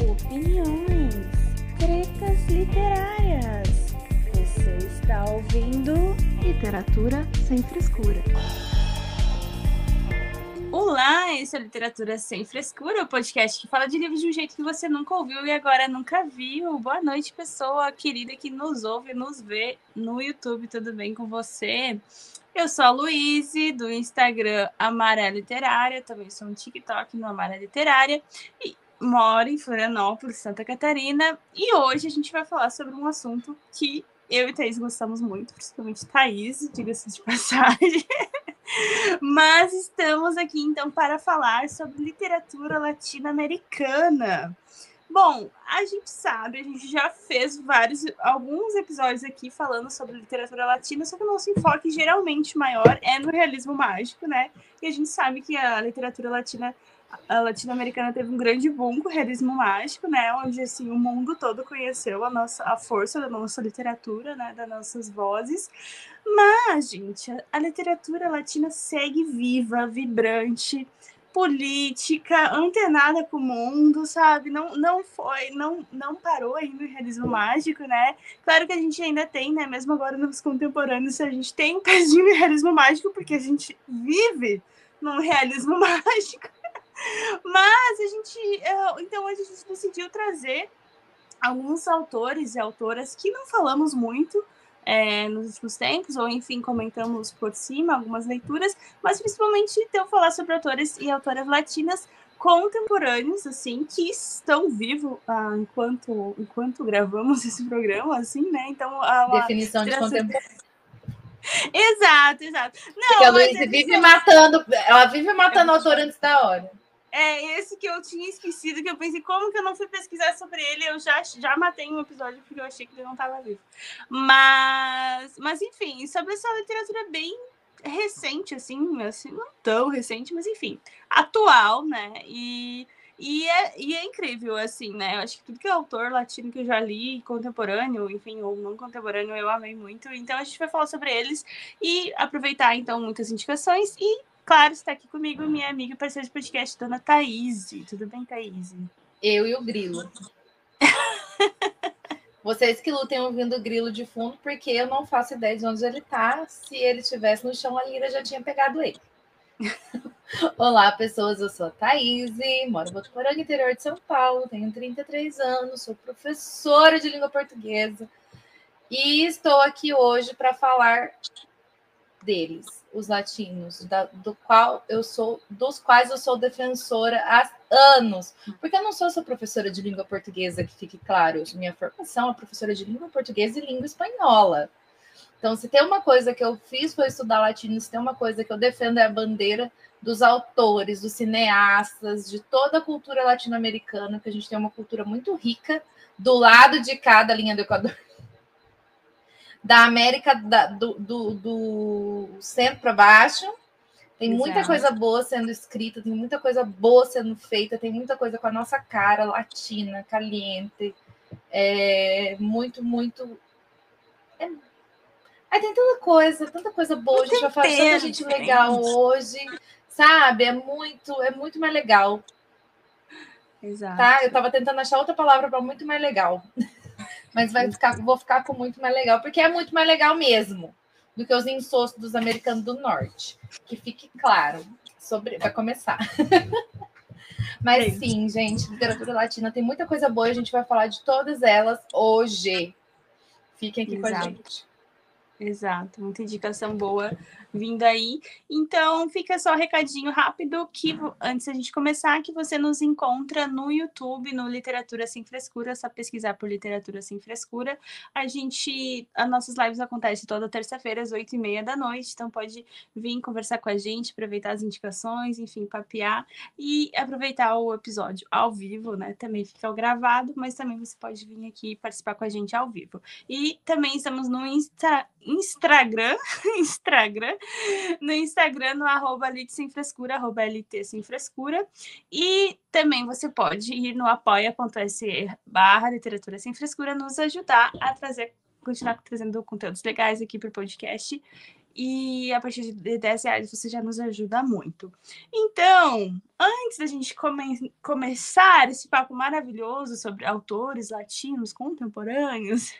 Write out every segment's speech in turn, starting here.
opiniões, tretas literárias. Você está ouvindo Literatura Sem Frescura. Olá, esse é Literatura Sem Frescura, o podcast que fala de livros de um jeito que você nunca ouviu e agora nunca viu. Boa noite, pessoa querida que nos ouve e nos vê no YouTube, tudo bem com você? Eu sou a Luíse, do Instagram Amarela Literária, também sou no TikTok no Amarela Literária e moro em Florianópolis, Santa Catarina, e hoje a gente vai falar sobre um assunto que eu e Thaís gostamos muito, principalmente Thaís, diga-se de passagem. Mas estamos aqui, então, para falar sobre literatura latino-americana. Bom, a gente sabe, a gente já fez alguns episódios aqui falando sobre literatura latina, só que o nosso enfoque geralmente maior é no realismo mágico, né? E a gente sabe que a literatura latino-americana teve um grande boom com o realismo mágico, né? Onde, assim, o mundo todo conheceu a força da nossa literatura, né? Das nossas vozes. Mas, gente, a literatura latina segue viva, vibrante, política, antenada com o mundo, sabe? Não parou ainda o realismo mágico, né? Claro que a gente ainda tem, né? Mesmo agora nos contemporâneos, a gente tem um pezinho de realismo mágico, porque a gente vive num realismo mágico. Mas então hoje a gente decidiu trazer alguns autores e autoras que não falamos muito nos últimos tempos, ou enfim, comentamos por cima algumas leituras, mas principalmente eu falar sobre autores e autoras latinas contemporâneos, assim, que estão vivos enquanto gravamos esse programa, assim, né? Então, definição de contemporâneo. Exato. Não, porque a Luísa ela vive matando o autor antes da hora. É esse que eu tinha esquecido, que eu pensei, como que eu não fui pesquisar sobre ele? Eu já matei um episódio porque eu achei que ele não estava vivo. Mas enfim, sobre essa literatura bem recente, assim, não tão recente, mas enfim, atual, né? E é incrível, assim, né? Eu acho que tudo que é autor latino que eu já li, contemporâneo, enfim, ou não contemporâneo, eu amei muito. Então a gente vai falar sobre eles e aproveitar, então, muitas indicações e claro, está aqui comigo minha amiga e parceira de podcast, dona Thaís. Tudo bem, Thaís? Eu e o Grilo. Vocês que lutem ouvindo o Grilo de fundo, porque eu não faço ideia de onde ele está. Se ele estivesse no chão, a Lira já tinha pegado ele. Olá, pessoas. Eu sou a Thaís, moro em Botuporanga, interior de São Paulo, tenho 33 anos, sou professora de língua portuguesa e estou aqui hoje para falar deles, os latinos, dos quais eu sou defensora há anos, porque eu não sou só professora de língua portuguesa, que fique claro, minha formação é professora de língua portuguesa e língua espanhola. Então, se tem uma coisa que eu fiz foi estudar latino, se tem uma coisa que eu defendo é a bandeira dos autores, dos cineastas, de toda a cultura latino-americana, que a gente tem uma cultura muito rica do lado de cada linha do Equador. Da América do centro para baixo, tem muita coisa boa sendo escrita, tem muita coisa boa sendo feita, tem muita coisa com a nossa cara latina, caliente, muito. Aí tem tanta coisa boa, a gente vai falar de tanta gente legal hoje, sabe? É muito mais legal. Exato. Tá? Eu estava tentando achar outra palavra para muito mais legal. Mas vou ficar com muito mais legal, porque é muito mais legal mesmo do que os insostos dos americanos do norte. Que fique claro. Vai começar. Mas sim, gente, literatura latina tem muita coisa boa e a gente vai falar de todas elas hoje. Fiquem aqui com a gente. Exato, muita indicação boa vindo aí. Então, fica só um recadinho rápido que antes da gente começar, que você nos encontra no YouTube, no Literatura Sem Frescura, é só pesquisar por Literatura Sem Frescura. As nossas lives acontecem toda terça-feira, às 8h30 da noite, então pode vir conversar com a gente, aproveitar as indicações, enfim, papear e aproveitar o episódio ao vivo, né? Também fica gravado, mas também você pode vir aqui participar com a gente ao vivo. E também estamos no Instagram, no @lit sem frescura, @lt sem frescura. E também você pode ir no apoia.se/literatura sem frescura, nos ajudar a continuar trazendo conteúdos legais aqui para o podcast. E a partir de R$10 você já nos ajuda muito. Então, antes da gente começar esse papo maravilhoso sobre autores latinos contemporâneos,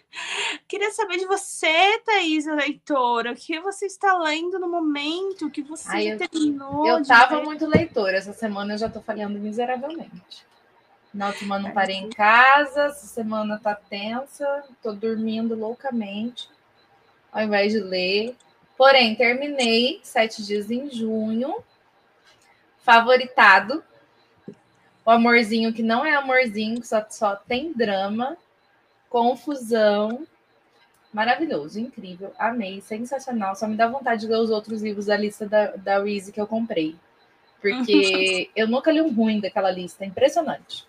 queria saber de você, Thaís, leitora, o que você está lendo no momento, o que você já terminou eu de estava ler? muito leitora, essa semana eu já estou falhando miseravelmente. Final de semana não parei em casa, essa semana tá tensa, tô dormindo loucamente, ao invés de ler. Porém, terminei 7 dias em junho, favoritado. O amorzinho que não é amorzinho, que só tem drama, confusão. Maravilhoso, incrível, amei, sensacional. Só me dá vontade de ler os outros livros da lista da Reese que eu comprei. Porque eu nunca li um ruim daquela lista, é impressionante.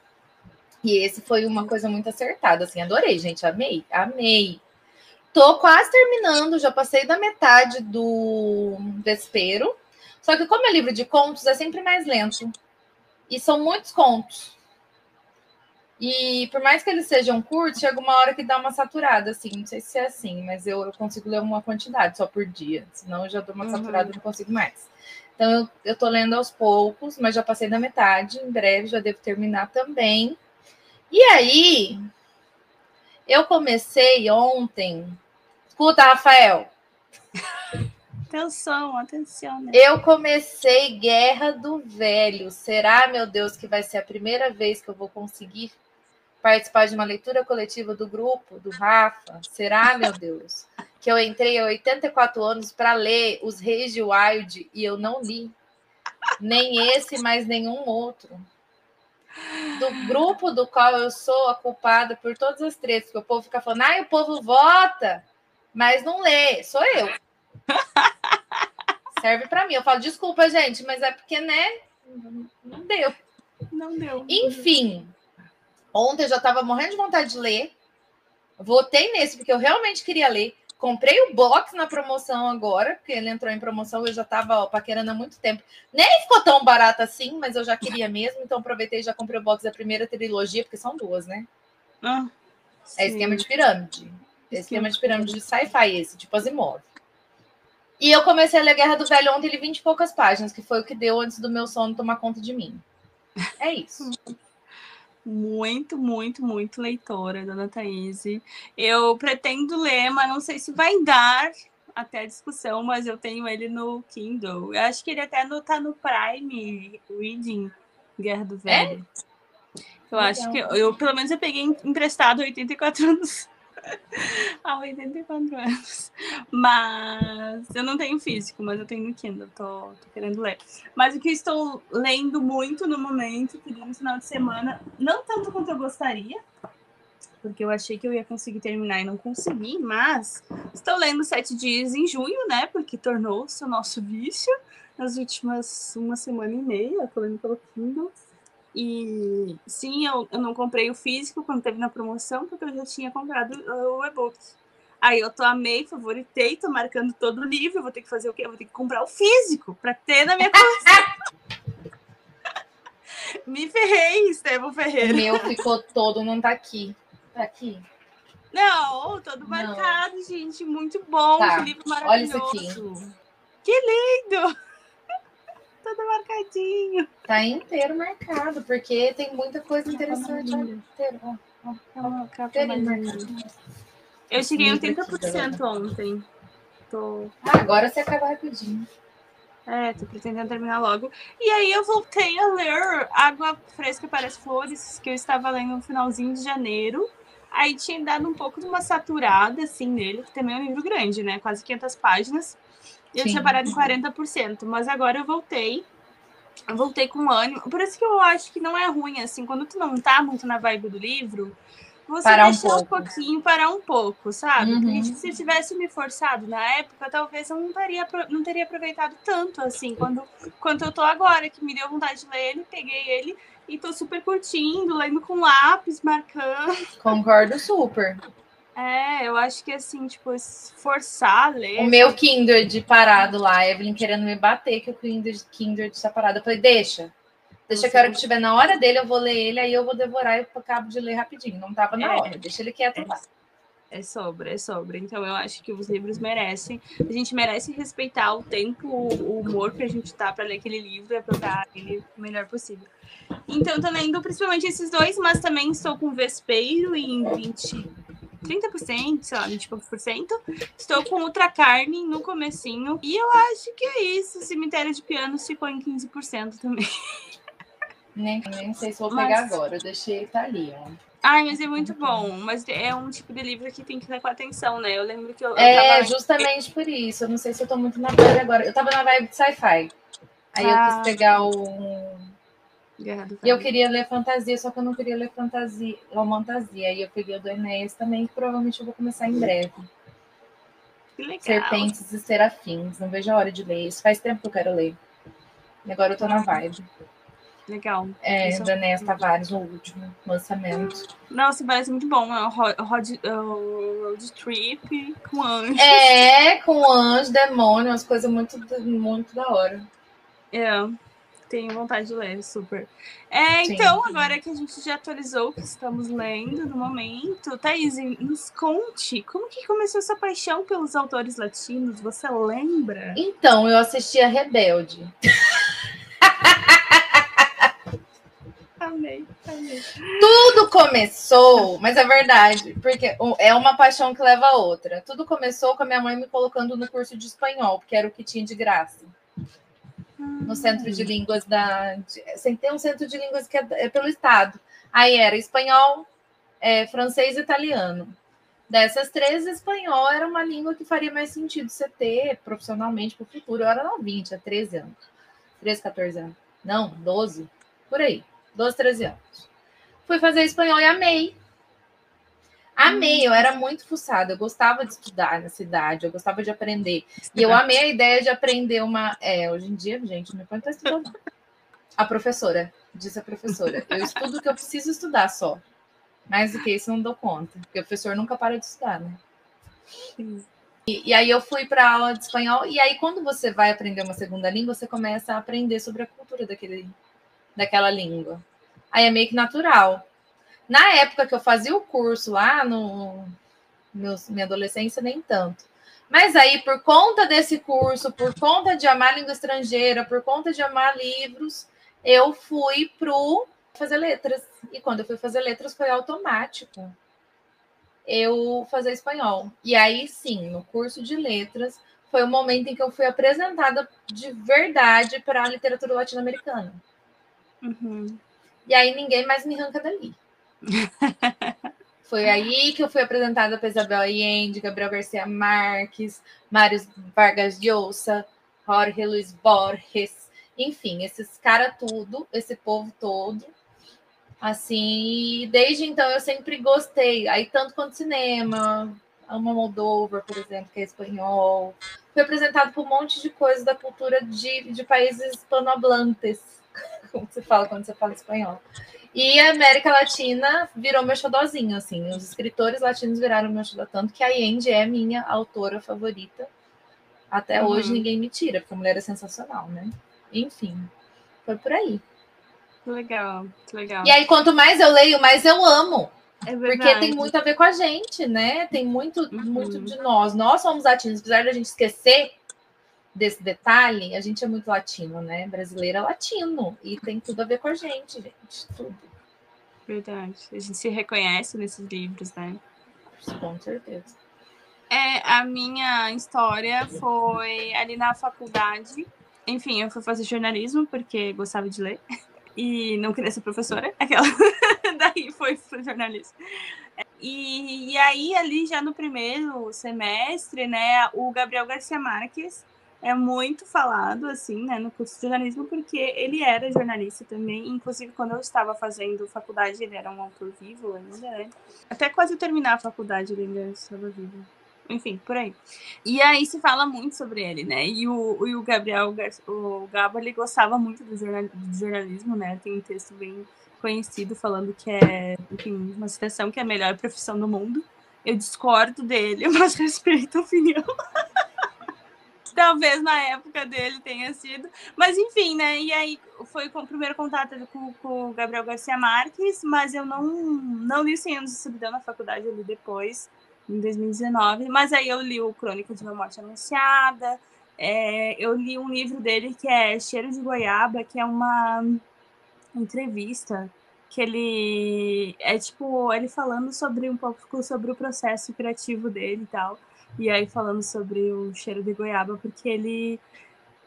E esse foi uma coisa muito acertada, assim, adorei, gente, amei, amei. Tô quase terminando, já passei da metade do Vespero. Só que como é livro de contos, é sempre mais lento. E são muitos contos. E por mais que eles sejam curtos, chega uma hora que dá uma saturada, assim. Não sei se é assim, mas eu consigo ler uma quantidade só por dia. Senão eu já dou uma saturada e não consigo mais. Então eu tô lendo aos poucos, mas já passei da metade. Em breve já devo terminar também. E aí, eu comecei ontem. Escuta, Rafael. Atenção. Né? Eu comecei Guerra do Velho. Será, meu Deus, que vai ser a primeira vez que eu vou conseguir participar de uma leitura coletiva do grupo, do Rafa? Será, meu Deus? Que eu entrei há 84 anos para ler Os Reis de Wild e eu não li. Nem esse, mais nenhum outro. Do grupo do qual eu sou a culpada por todas as tretas, porque o povo fica falando, o povo vota, mas não lê, sou eu. Serve para mim. Eu falo, desculpa, gente, mas é porque, né, não deu. Não deu. Enfim, ontem eu já estava morrendo de vontade de ler, votei nesse porque eu realmente queria ler, comprei o box na promoção agora, porque ele entrou em promoção, eu já estava paquerando há muito tempo. Nem ficou tão barato assim, mas eu já queria mesmo, então aproveitei e já comprei o box da primeira trilogia, porque são duas, né? É esquema de pirâmide. Esquema de pirâmide de sci-fi esse, tipo Asimov. E eu comecei a ler Guerra do Velho ontem, li 20 e poucas páginas, que foi o que deu antes do meu sono tomar conta de mim. É isso. Muito leitora, dona Thaís. Eu pretendo ler, mas não sei se vai dar até a discussão, mas eu tenho ele no Kindle. Eu acho que ele até tá no Prime Reading, Guerra do Velho. Eu acho que eu, pelo menos, eu peguei emprestado 84 anos. Há 84 anos. Mas eu não tenho físico, mas eu tenho no Kindle, tô querendo ler. Mas o que eu estou lendo muito no momento, que no final de semana, não tanto quanto eu gostaria, porque eu achei que eu ia conseguir terminar e não consegui, mas estou lendo 7 dias em junho, né? Porque tornou-se o nosso vício nas últimas uma semana e meia, tô lendo pelo Kindle. E sim, eu não comprei o físico quando teve na promoção, porque eu já tinha comprado o e-book. Aí eu amei, favoritei, tô marcando todo o livro. Vou ter que fazer o quê? Eu vou ter que comprar o físico para ter na minha coleção. Me ferrei, Estevão Ferreira. O meu ficou todo, não tá aqui. Tá aqui. Não, todo marcado, gente. Muito bom, tá. Que livro maravilhoso. Olha isso aqui. Que lindo! Todo marcadinho. Tá inteiro marcado, porque tem muita coisa interessante. Inteiro. Eu cheguei em 80% ontem. Agora você acaba rapidinho. Tô pretendendo terminar logo. E aí eu voltei a ler Água Fresca para as Flores, que eu estava lendo no finalzinho de janeiro. Aí tinha dado um pouco de uma saturada, assim, nele, que também é um livro grande, né? Quase 500 páginas. E eu tinha parado em 40%. Mas agora eu voltei. Eu voltei com ânimo. Por isso que eu acho que não é ruim, assim, quando tu não tá muito na vibe do livro, você deixar um pouquinho, parar um pouco, sabe? Porque se eu tivesse me forçado na época, talvez eu não teria aproveitado tanto, assim, quanto eu tô agora, que me deu vontade de ler ele, peguei ele e tô super curtindo, lendo com lápis, marcando. Concordo super. Eu acho que, assim, tipo, forçar a ler... O meu Kindred parado lá, a Evelyn querendo me bater, que o Kindred está parado. Eu falei, deixa que a hora que estiver na hora dele, eu vou ler ele, aí eu vou devorar e eu acabo de ler rapidinho. Não tava na hora, deixa ele quieto lá. É sobre. Então eu acho que os livros merecem. A gente merece respeitar o tempo, o humor que a gente tá para ler aquele livro e aproveitar ele o melhor possível. Então eu tô lendo principalmente esses dois, mas também estou com Vespeiro em 30%, sei lá, 20 e poucos por cento. Estou com Ultra Carne no comecinho. E eu acho que é isso. Cemitério de Pianos ficou em 15% também. Nem sei se vou pegar agora. Eu deixei, tá ali, ó. Ai, mas é muito bom. Mas é um tipo de livro que tem que ler com atenção, né? Eu lembro que eu tava... justamente por isso. Eu não sei se eu tô muito na vibe agora. Eu tava na vibe de sci-fi. Aí eu quis pegar o... E eu queria ler fantasia, só que eu não queria ler fantasia. Aí eu peguei o do Enéas também, que provavelmente eu vou começar em breve. Que legal. Serpentes e Serafins. Não vejo a hora de ler isso. Faz tempo que eu quero ler. E agora eu tô na vibe. Legal. Do Enéas Tavares, o último lançamento. Nossa, parece muito bom. É o road trip com anjos. Com anjo, demônio, umas coisas muito, muito da hora. Tenho vontade de ler, super. Então, agora que a gente já atualizou o que estamos lendo no momento, Thaís, nos conte, como que começou essa paixão pelos autores latinos? Você lembra? Então, eu assisti a Rebelde. Amei. Tudo começou, mas é verdade, porque é uma paixão que leva a outra. Tudo começou com a minha mãe me colocando no curso de espanhol, porque era o que tinha de graça. No centro de línguas tem um centro de línguas que é pelo estado. Aí era espanhol, francês e italiano. Dessas três, espanhol era uma língua que faria mais sentido você ter profissionalmente para o futuro. Eu era novinha, tinha 13 anos. 13, 14 anos. Não, 12. Por aí. 12, 13 anos. Fui fazer espanhol e amei. Amei, eu era muito fuçada. Eu gostava de estudar na cidade, eu gostava de aprender. E eu amei a ideia de aprender uma... hoje em dia, gente, não pode estar estudando. A professora, disse a professora, eu estudo o que eu preciso estudar só. Mais do que isso, não dou conta. Porque o professor nunca para de estudar, né? E aí eu fui para a aula de espanhol. E aí, quando você vai aprender uma segunda língua, você começa a aprender sobre a cultura daquela língua. Aí é meio que natural. Na época que eu fazia o curso lá, minha adolescência, nem tanto. Mas aí, por conta desse curso, por conta de amar língua estrangeira, por conta de amar livros, eu fui pro fazer letras. E quando eu fui fazer letras, foi automático eu fazer espanhol. E aí, sim, no curso de letras, foi o momento em que eu fui apresentada de verdade para a literatura latino-americana. Uhum. E aí, ninguém mais me arranca dali. Foi aí que eu fui apresentada para Isabel Allende, Gabriel Garcia Marques, Mário Vargas Llosa, Jorge Luis Borges, enfim, esses caras tudo, esse povo todo. Assim, desde então eu sempre gostei, aí tanto quanto cinema, Alma Moldova, por exemplo, que é espanhol. Fui apresentado por um monte de coisa da cultura de países hispanohablantes, como se fala quando você fala espanhol. E a América Latina virou meu xodózinho, assim. Os escritores latinos viraram meu xodó, tanto que a Allende é minha autora favorita. Até hoje ninguém me tira, porque a mulher é sensacional, né? Enfim, foi por aí. Legal, legal. E aí, quanto mais eu leio, mais eu amo. É porque tem muito a ver com a gente, né? Tem muito de nós. Nós somos latinos, apesar da gente esquecer desse detalhe, a gente é muito latino, né? Brasileiro é latino e tem tudo a ver com a gente, tudo. Verdade. A gente se reconhece nesses livros, né? Com certeza. A minha história foi ali na faculdade. Enfim, eu fui fazer jornalismo porque gostava de ler e não queria ser professora. Aquela. Daí foi pro jornalismo. E aí, ali já no primeiro semestre, né, o Gabriel Garcia Marques é muito falado, assim, né, no curso de jornalismo, porque ele era jornalista também. Inclusive, quando eu estava fazendo faculdade, ele era um autor vivo ainda, né? Até quase terminar a faculdade, ele ainda estava vivo. Enfim, por aí. E aí se fala muito sobre ele, né? E o Gabriel, o Gabo, ele gostava muito do jornalismo, né? Tem um texto bem conhecido falando que é, enfim, uma citação que é a melhor profissão do mundo. Eu discordo dele, mas respeito a opinião. Talvez na época dele tenha sido. Mas enfim, né? E aí foi o primeiro contato com o Gabriel Garcia Marques, mas eu não li 100 anos de escuridão na faculdade, eu li depois, em 2019, mas aí eu li o Crônica de uma Morte Anunciada, eu li um livro dele que é Cheiro de Goiaba, que é uma entrevista que ele ele falando sobre um pouco sobre o processo criativo dele e tal, e aí falando sobre o cheiro de goiaba, porque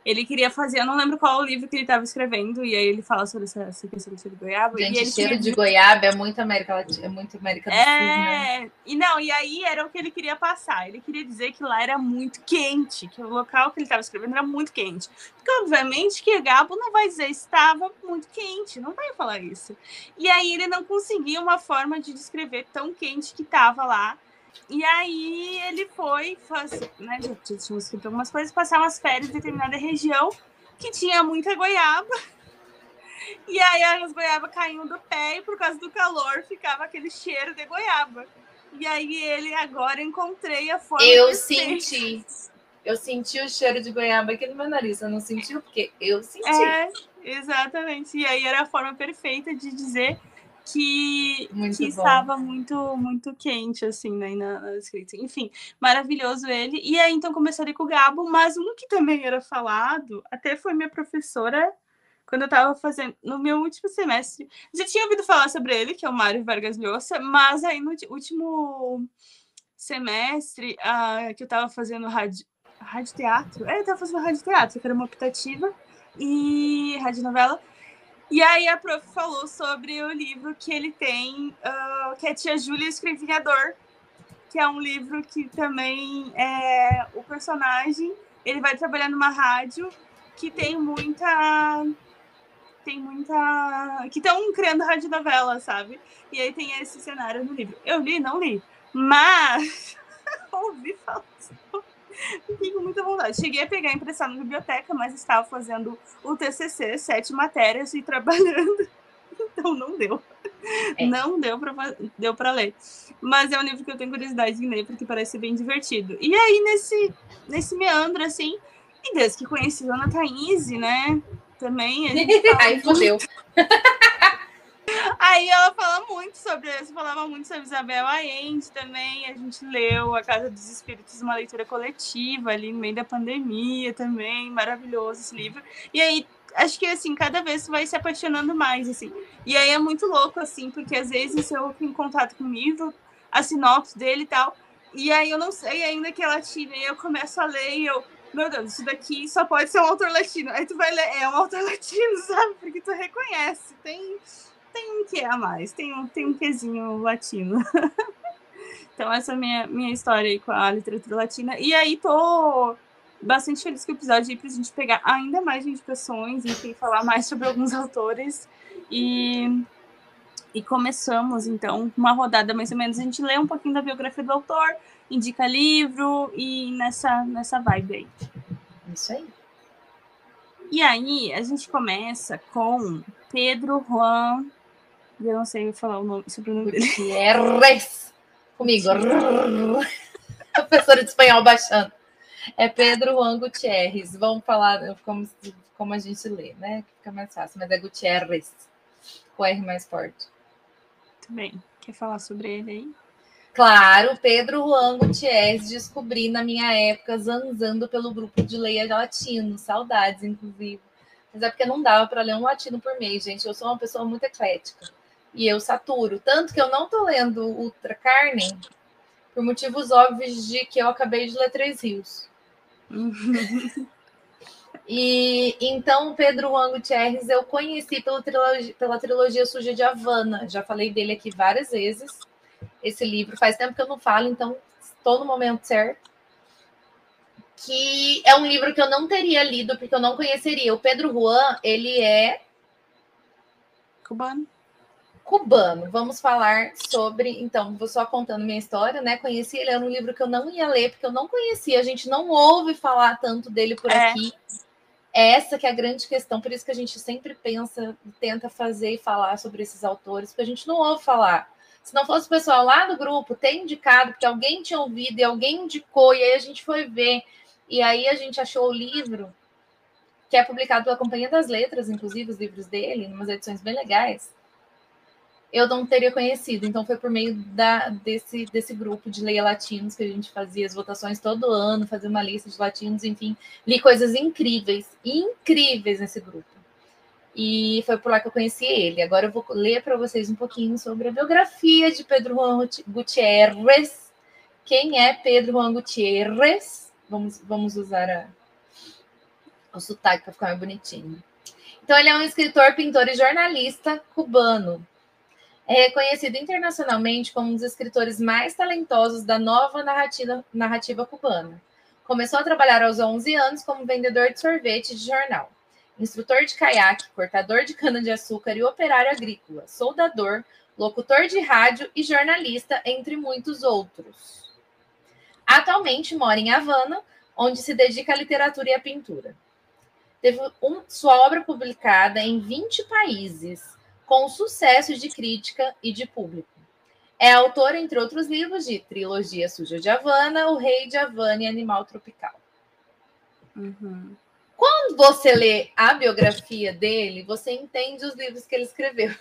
ele queria fazer, eu não lembro qual o livro que ele estava escrevendo, e aí ele fala sobre essa questão do cheiro de goiaba. Gente, e ele cheiro de goiaba é muito América Latina, é muito América do Sul, né? E aí era o que ele queria passar. Ele queria dizer que lá era muito quente, que o local que ele estava escrevendo era muito quente. Porque, obviamente, que Gabo não vai dizer estava muito quente, não vai falar isso. E aí ele não conseguia uma forma de descrever tão quente que estava lá. E aí ele foi fazer, né? Já tinha escrito algumas coisas, passar umas férias em determinada região que tinha muita goiaba. E aí as goiabas caíam do pé e por causa do calor ficava aquele cheiro de goiaba. E aí ele, agora encontrei a forma perfeita. Eu senti o cheiro de goiaba aqui no meu nariz. Você não sentiu? Porque eu senti. Exatamente. E aí era a forma perfeita de dizer que estava muito quente, assim, né, na escrita. Enfim, maravilhoso ele. E aí, então, começaria com o Gabo, mas um que também era falado, até foi minha professora, quando eu estava fazendo, no meu último semestre, já tinha ouvido falar sobre ele, que é o Mário Vargas Llosa, mas aí no último semestre que eu estava fazendo rádio teatro, eu estava fazendo rádio teatro, que era uma optativa, e rádio novela. E aí a prof falou sobre o livro que ele tem, que é Tia Júlia e o Escrevinhador, que é um livro que também o personagem, ele vai trabalhar numa rádio que tem muita que estão criando radionovela, sabe? E aí tem esse cenário no livro. Eu li, não li, mas ouvi falar. Fiquei com muita vontade. Cheguei a pegar emprestado na biblioteca, mas estava fazendo o TCC, 7 matérias e trabalhando, então não deu. Não deu para ler. Mas é um livro que eu tenho curiosidade de ler, porque parece bem divertido. E aí, nesse meandro, assim, e desde que conheci a Ana Thaís, né, também, a gente fala Aí fodeu. Aí ela falava muito sobre Isabel Allende também. A gente leu A Casa dos Espíritos, uma leitura coletiva ali no meio da pandemia também. Maravilhoso esse livro. E aí, acho que assim, cada vez vai se apaixonando mais, assim. E aí é muito louco, assim, porque às vezes eu fico em contato com o livro, a sinopse dele e tal, e aí eu não sei ainda que é latino, e eu começo a ler e eu, meu Deus, isso daqui só pode ser um autor latino. Aí tu vai ler, é um autor latino, sabe? Porque tu reconhece, tem um que a mais, tem um quezinho latino. Então essa é a minha história aí com a literatura latina. E aí tô bastante feliz com o episódio aí pra gente pegar ainda mais indicações, enfim, falar mais sobre alguns autores. E começamos, então, uma rodada mais ou menos. A gente lê um pouquinho da biografia do autor, indica livro e nessa vibe aí. Isso aí. E aí, a gente começa com Pedro Juan. Eu não sei falar o sobrenome dele. Gutierrez. Comigo. Professora de espanhol baixando. É Pedro Juan Gutierrez. Vamos falar como a gente lê, né? Que fica mais fácil. Mas é Gutierrez. Com R mais forte. Muito bem. Quer falar sobre ele aí? Claro, Pedro Juan Gutierrez, descobri na minha época zanzando pelo grupo de Leia Latino. Saudades, inclusive. Mas é porque não dava para ler um latino por mês, gente. Eu sou uma pessoa muito eclética. E eu saturo. Tanto que eu não tô lendo Ultra Carne por motivos óbvios de que eu acabei de ler Três Rios. E então, Pedro Juan Gutierrez eu conheci pela trilogia Suja de Havana. Já falei dele aqui várias vezes. Esse livro faz tempo que eu não falo, então estou no momento certo. Que é um livro que eu não teria lido, porque eu não conheceria. O Pedro Juan, ele é cubano. Vamos falar sobre... Então, vou só contando minha história, né? Conheci ele, era um livro que eu não ia ler, porque eu não conhecia. A gente não ouve falar tanto dele por aqui. Essa que é a grande questão. Por isso que a gente sempre pensa, tenta fazer e falar sobre esses autores, porque a gente não ouve falar. Se não fosse o pessoal lá no grupo ter indicado, porque alguém tinha ouvido e alguém indicou, e aí a gente foi ver. E aí a gente achou o livro, que é publicado pela Companhia das Letras, inclusive os livros dele, em umas edições bem legais. eu não teria conhecido. Então, foi por meio desse grupo de Leia Latinos que a gente fazia as votações todo ano, fazia uma lista de latinos, enfim. Li coisas incríveis nesse grupo. E foi por lá que eu conheci ele. Agora eu vou ler para vocês um pouquinho sobre a biografia de Pedro Juan Gutiérrez. Quem é Pedro Juan Gutiérrez? Vamos usar o sotaque para ficar mais bonitinho. Então, ele é um escritor, pintor e jornalista cubano. É reconhecido internacionalmente como um dos escritores mais talentosos da nova narrativa cubana. Começou a trabalhar aos 11 anos como vendedor de sorvete de jornal, instrutor de caiaque, cortador de cana-de-açúcar e operário agrícola, soldador, locutor de rádio e jornalista, entre muitos outros. Atualmente mora em Havana, onde se dedica à literatura e à pintura. Teve sua obra publicada em 20 países, com sucesso de crítica e de público. É autor, entre outros livros, de Trilogia Suja de Havana, O Rei de Havana e Animal Tropical. Uhum. Quando você lê a biografia dele, você entende os livros que ele escreveu.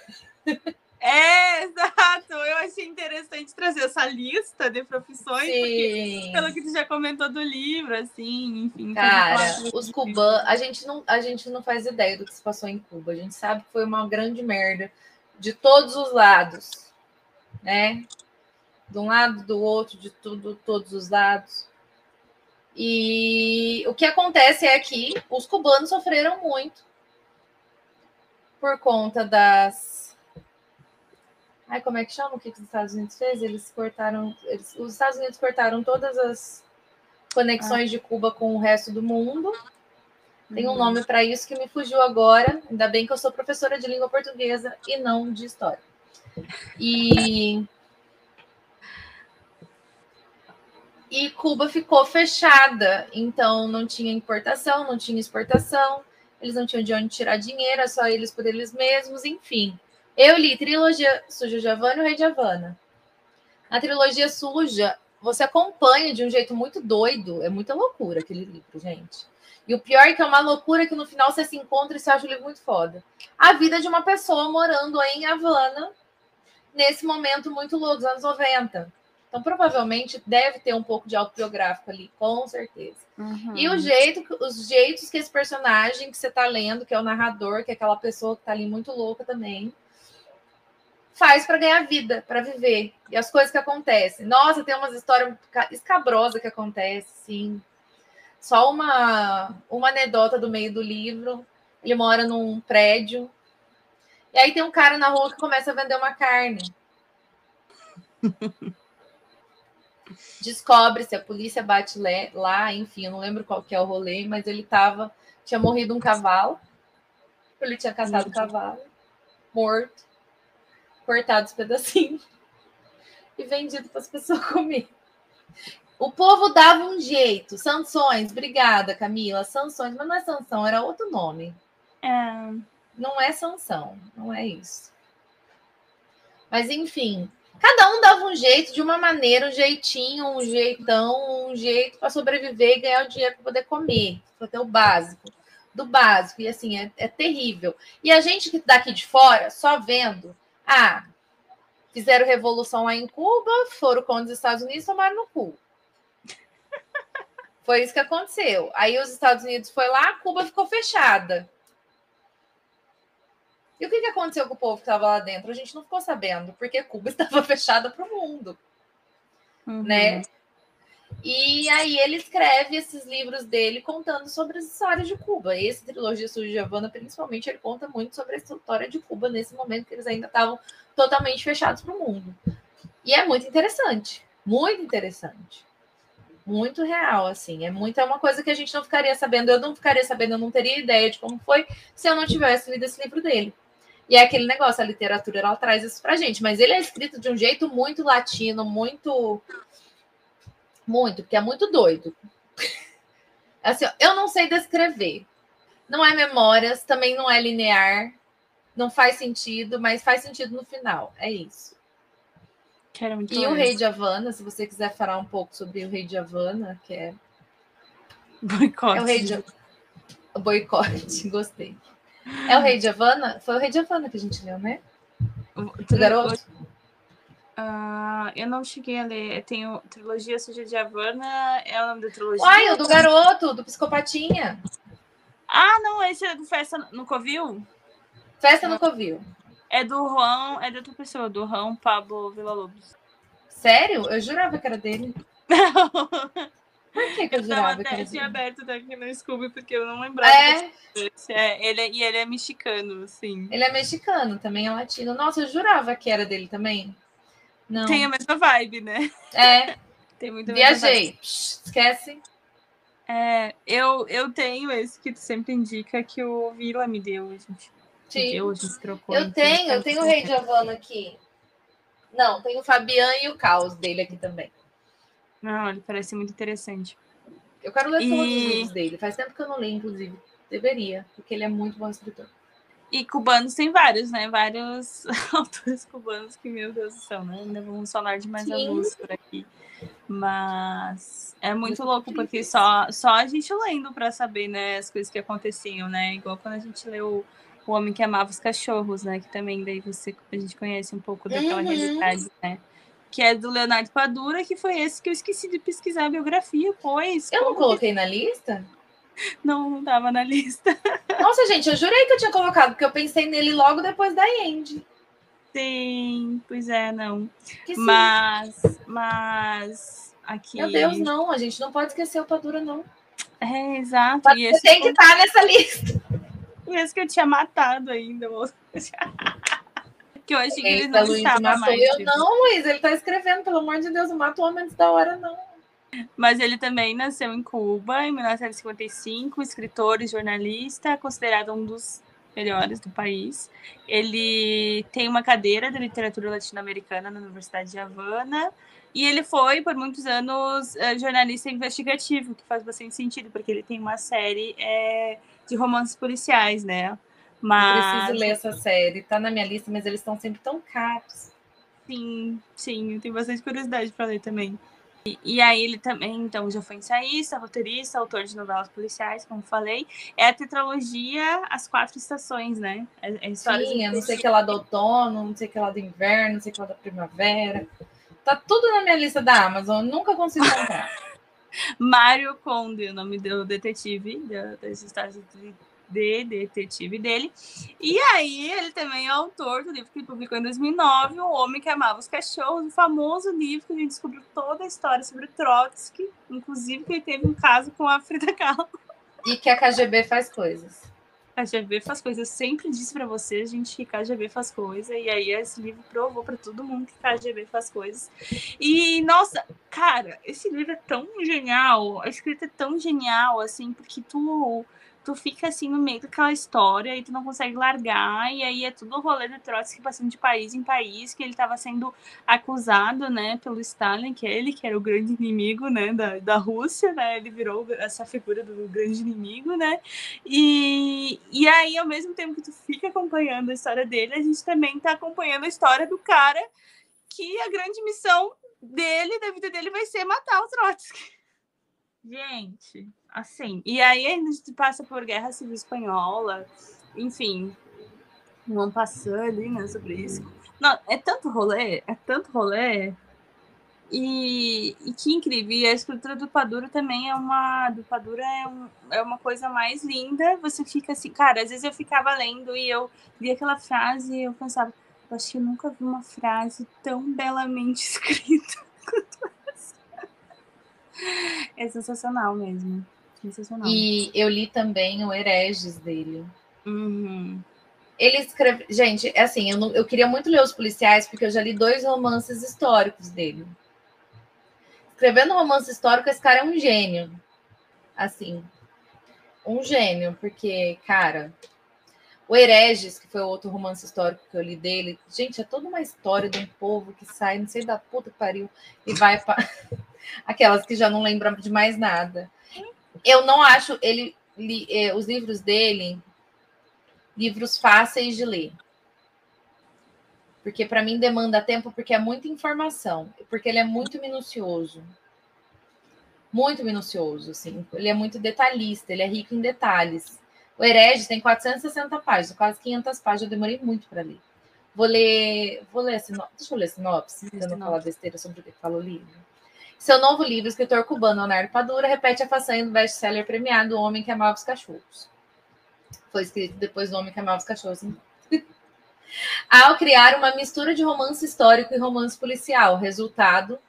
Exato! Eu achei interessante trazer essa lista de profissões, sim, porque pelo que tu já comentou do livro, assim, enfim. Cara, os cubanos, a gente não faz ideia do que se passou em Cuba. A gente sabe que foi uma grande merda de todos os lados, né? De um lado, do outro, de tudo, todos os lados. E o que acontece é que os cubanos sofreram muito por conta das... Ai, como é que chama? O que os Estados Unidos fez? Os Estados Unidos cortaram todas as conexões de Cuba com o resto do mundo. Tem um nome para isso que me fugiu agora. Ainda bem que eu sou professora de língua portuguesa e não de história. E Cuba ficou fechada, então não tinha importação, não tinha exportação, eles não tinham de onde tirar dinheiro, é só eles por eles mesmos, enfim. Eu li Trilogia Suja de Havana e O Rei de Havana. Na Trilogia Suja, você acompanha de um jeito muito doido, é muita loucura aquele livro, gente. E o pior é que é uma loucura que no final você se encontra e você acha o livro muito foda. A vida de uma pessoa morando aí em Havana, nesse momento muito louco, dos anos 90. Então, provavelmente, deve ter um pouco de autobiográfico ali, com certeza. Uhum. E os jeitos que esse personagem que você está lendo, que é o narrador, que é aquela pessoa que está ali muito louca também, faz para ganhar vida, para viver. E as coisas que acontecem. Nossa, tem umas histórias escabrosas que acontecem, sim. Só uma anedota do meio do livro. Ele mora num prédio. E aí tem um cara na rua que começa a vender uma carne. Descobre-se, a polícia bate lá, enfim, eu não lembro qual que é o rolê, mas ele tinha morrido um cavalo, ele tinha caçado o cavalo, morto, cortado os pedacinhos e vendido para as pessoas comer. O povo dava um jeito, Sanções, obrigada, Camila, Sanções, mas não é Sansão, era outro nome. Não é Sansão, não é isso. Mas, enfim, cada um dava um jeito, de uma maneira, um jeitinho, um jeitão, um jeito para sobreviver e ganhar o dinheiro para poder comer, para ter o básico, do básico. E assim, é terrível. E a gente que daqui de fora, só vendo, fizeram revolução lá em Cuba, foram contra os Estados Unidos e tomaram no cu. Foi isso que aconteceu. Aí os Estados Unidos foi lá, Cuba ficou fechada. E o que aconteceu com o povo que estava lá dentro? A gente não ficou sabendo, porque Cuba estava fechada para o mundo, né? E aí ele escreve esses livros dele contando sobre as histórias de Cuba. Esse Trilogia Suja de Havana, principalmente, ele conta muito sobre a história de Cuba nesse momento que eles ainda estavam totalmente fechados para o mundo. E é muito interessante, muito real, assim. É uma coisa que a gente não ficaria sabendo, eu não ficaria sabendo, eu não teria ideia de como foi se eu não tivesse lido esse livro dele. E é aquele negócio, a literatura, ela traz isso pra gente, mas ele é escrito de um jeito muito latino, muito, porque é muito doido. Assim, eu não sei descrever. Não é memórias, também não é linear, não faz sentido, mas faz sentido no final. É isso. E o Rei de Havana, se você quiser falar um pouco sobre o Rei de Havana, que é... Boicote. É o Rei de... Boicote, gostei. É o Rei de Havana? Foi o Rei de Havana que a gente leu, né? O Do garoto? Eu não cheguei a ler. Tem a trilogia Suja de Havana. É o nome da trilogia? Uai, o do garoto, do Psicopatinha. Não, esse é do Festa no Covil? Festa no Covil. É do Juan, é de outra pessoa, do Juan Pablo Villa-Lobos. Sério? Eu jurava que era dele. Não. Por que eu jurava que era dele? Aberto aqui no Scooby, porque eu não lembrava. Ele é mexicano, sim. Ele é mexicano, também é latino. Nossa, eu jurava que era dele também. Não. Tem a mesma vibe, né? Tem muita Viajei. Esquece. Eu tenho esse que tu sempre indica que o Vila me deu, gente. Sim. A gente trocou. Eu tenho o Rei de Havana aqui. Não, tem o Fabian e o Caos dele aqui também. Não, ele parece muito interessante. Eu quero ler todos os livros dele. Faz tempo que eu não leio, inclusive. Deveria, porque ele é muito bom escritor. E cubanos tem vários, né? Vários autores cubanos que, meu Deus do céu, né? Ainda vamos falar de mais alguns por aqui. Mas é muito louco, porque só a gente lendo para saber, né, as coisas que aconteciam, né? Igual quando a gente leu O Homem que Amava os Cachorros, né? Que também daí a gente conhece um pouco daquela realidade, né? Que é do Leonardo Padura, que foi esse que eu esqueci de pesquisar a biografia, pois... Eu não coloquei na lista? Não tava na lista. Nossa, gente, eu jurei que eu tinha colocado, porque eu pensei nele logo depois da Andy. Sim, pois é, não. Mas aqui... Meu Deus, não, a gente não pode esquecer o Padura, não. Exato. Mas e esse tem que estar nessa lista. E esse que eu tinha matado ainda, moço. Que eu achei que ele não estava mais. Não, Luiz, ele tá escrevendo, pelo amor de Deus, não mata o homem antes da hora, não. Mas ele também nasceu em Cuba, em 1955, escritor e jornalista, considerado um dos melhores do país. Ele tem uma cadeira de literatura latino-americana na Universidade de Havana e ele foi, por muitos anos, jornalista investigativo, que faz bastante sentido, porque ele tem uma série de romances policiais, né? Mas... Eu preciso ler essa série, tá na minha lista, mas eles estão sempre tão caros. Sim, eu tenho bastante curiosidade para ler também. E aí ele também, então, já foi ensaísta, roteirista, autor de novelas policiais, como falei. É a tetralogia As Quatro Estações, né? Sim, não sei o que lá do outono, não sei o que lá do inverno, não sei o que lá da primavera. Tá tudo na minha lista da Amazon, nunca consigo comprar. Mário Conde, o nome do detetive das histórias de detetive dele. E aí ele também é autor do livro que ele publicou em 2009, O Homem que Amava os Cachorros, o famoso livro que a gente descobriu toda a história sobre o Trotsky, inclusive que ele teve um caso com a Frida Kahlo. E que a KGB faz coisas. A KGB faz coisas. Eu sempre disse para vocês, gente, que KGB faz coisa. E aí esse livro provou para todo mundo que KGB faz coisas. E, nossa, cara, esse livro é tão genial. A escrita é tão genial, assim, porque tu fica, assim, no meio daquela história e tu não consegue largar. E aí é tudo o rolê do Trotsky passando de país em país, que ele estava sendo acusado, né, pelo Stalin, que era o grande inimigo, né, da Rússia, né? Ele virou essa figura do grande inimigo, né? E aí, ao mesmo tempo que tu fica acompanhando a história dele, a gente também tá acompanhando a história do cara que a grande missão dele, da vida dele, vai ser matar o Trotsky. Gente, assim. E aí a gente passa por Guerra Civil Espanhola, enfim, vamos passando ali, né, sobre isso. Não, é tanto rolê. E que incrível. E a escritura do Padura também é uma coisa mais linda. Você fica assim, cara, às vezes eu ficava lendo e eu li aquela frase e eu pensava, eu acho que eu nunca vi uma frase tão belamente escrita quanto essa. É sensacional mesmo. Sensacional. E eu li também o Hereges dele. Uhum. Ele escreve... Gente, é assim, eu queria muito ler os policiais, porque eu já li 2 romances históricos dele. Escrevendo romance histórico, esse cara é um gênio. Assim, um gênio, porque, cara, o Hereges, que foi o outro romance histórico que eu li dele, gente, é toda uma história de um povo que sai, não sei da puta que pariu, e vai para aquelas que já não lembram de mais nada. Eu não acho os livros dele livros fáceis de ler. Porque para mim demanda tempo, porque é muita informação, porque ele é muito minucioso. Muito minucioso, assim. Ele é muito detalhista, ele é rico em detalhes. O Hereges tem 460 páginas, quase 500 páginas, eu demorei muito para ler. Vou ler a sinopse. Deixa eu ler a sinopse, para não falar besteira sobre o que fala o livro. Seu novo livro, o escritor cubano Leonardo Padura repete a façanha do best-seller premiado O Homem que Amava os Cachorros. Foi escrito depois do Homem que Amava os Cachorros. Ao criar uma mistura de romance histórico e romance policial, resultado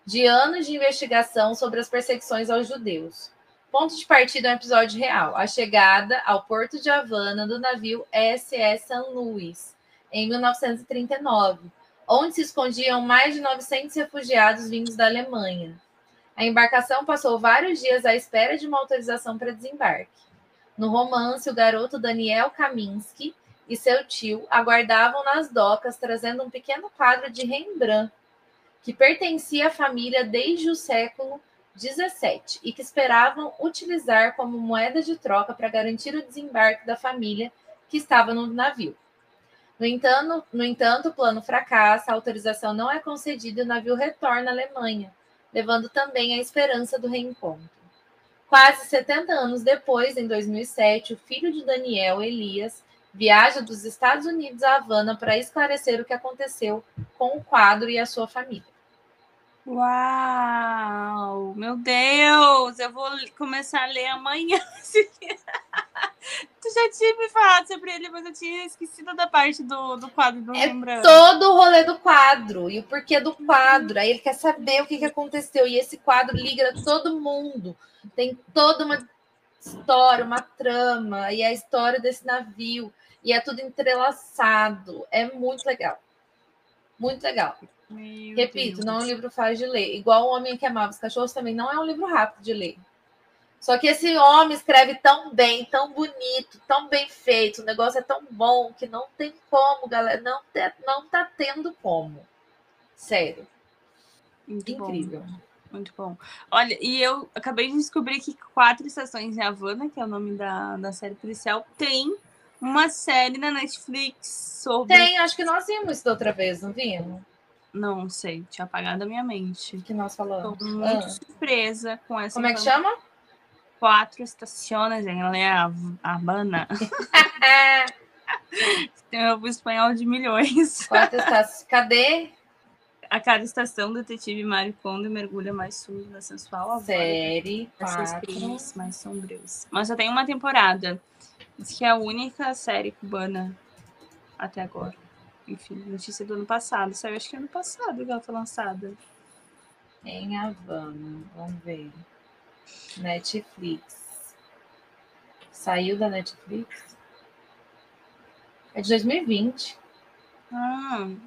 de anos de investigação sobre as perseguições aos judeus. Ponto de partida é um episódio real. A chegada ao porto de Havana do navio SS San Luis, em 1939, onde se escondiam mais de 900 refugiados vindos da Alemanha. A embarcação passou vários dias à espera de uma autorização para desembarque. No romance, o garoto Daniel Kaminski e seu tio aguardavam nas docas, trazendo um pequeno quadro de Rembrandt, que pertencia à família desde o século XVII e que esperavam utilizar como moeda de troca para garantir o desembarque da família que estava no navio. No entanto, o plano fracassa, a autorização não é concedida e o navio retorna à Alemanha, levando também a esperança do reencontro. Quase 70 anos depois, em 2007, o filho de Daniel, Elias, viaja dos Estados Unidos a Havana para esclarecer o que aconteceu com o quadro e a sua família. Uau! Meu Deus! Eu vou começar a ler amanhã. Tu já tinha me falado sobre ele, mas eu tinha esquecido da parte do quadro do Rembrandt. Todo o rolê do quadro e o porquê do quadro. Aí ele quer saber o que aconteceu. E esse quadro liga todo mundo. Tem toda uma história, uma trama, e a história desse navio. E é tudo entrelaçado. É muito legal. Muito legal. Repito, não é um livro fácil de ler. Igual O Homem que Amava os Cachorros também não é um livro rápido de ler. Só que esse homem escreve tão bem, tão bonito, tão bem feito. O negócio é tão bom que não tem como, galera. Não tá tendo como. Sério. Muito incrível. Bom. Muito bom. Olha, e eu acabei de descobrir que 4 Estações em Havana, que é o nome da série policial, tem uma série na Netflix sobre... Tem, acho que nós vimos isso da outra vez, não vimos? Não sei, tinha apagado da minha mente. Que nós falamos. Estou muito surpresa com essa Como é que chama? 4 Estações em Havana. Tem o espanhol de milhões. 4 estações. Cadê? A cada estação, o detetive Mário Kondo mergulha mais fundo na sensual série, esses crimes mais sombrios. Mas só tem uma temporada. Diz que é a única série cubana até agora. Enfim, notícia do ano passado. Saiu acho que ano passado que ela foi lançada. Em Havana. Vamos ver. Netflix. Saiu da Netflix? É de 2020.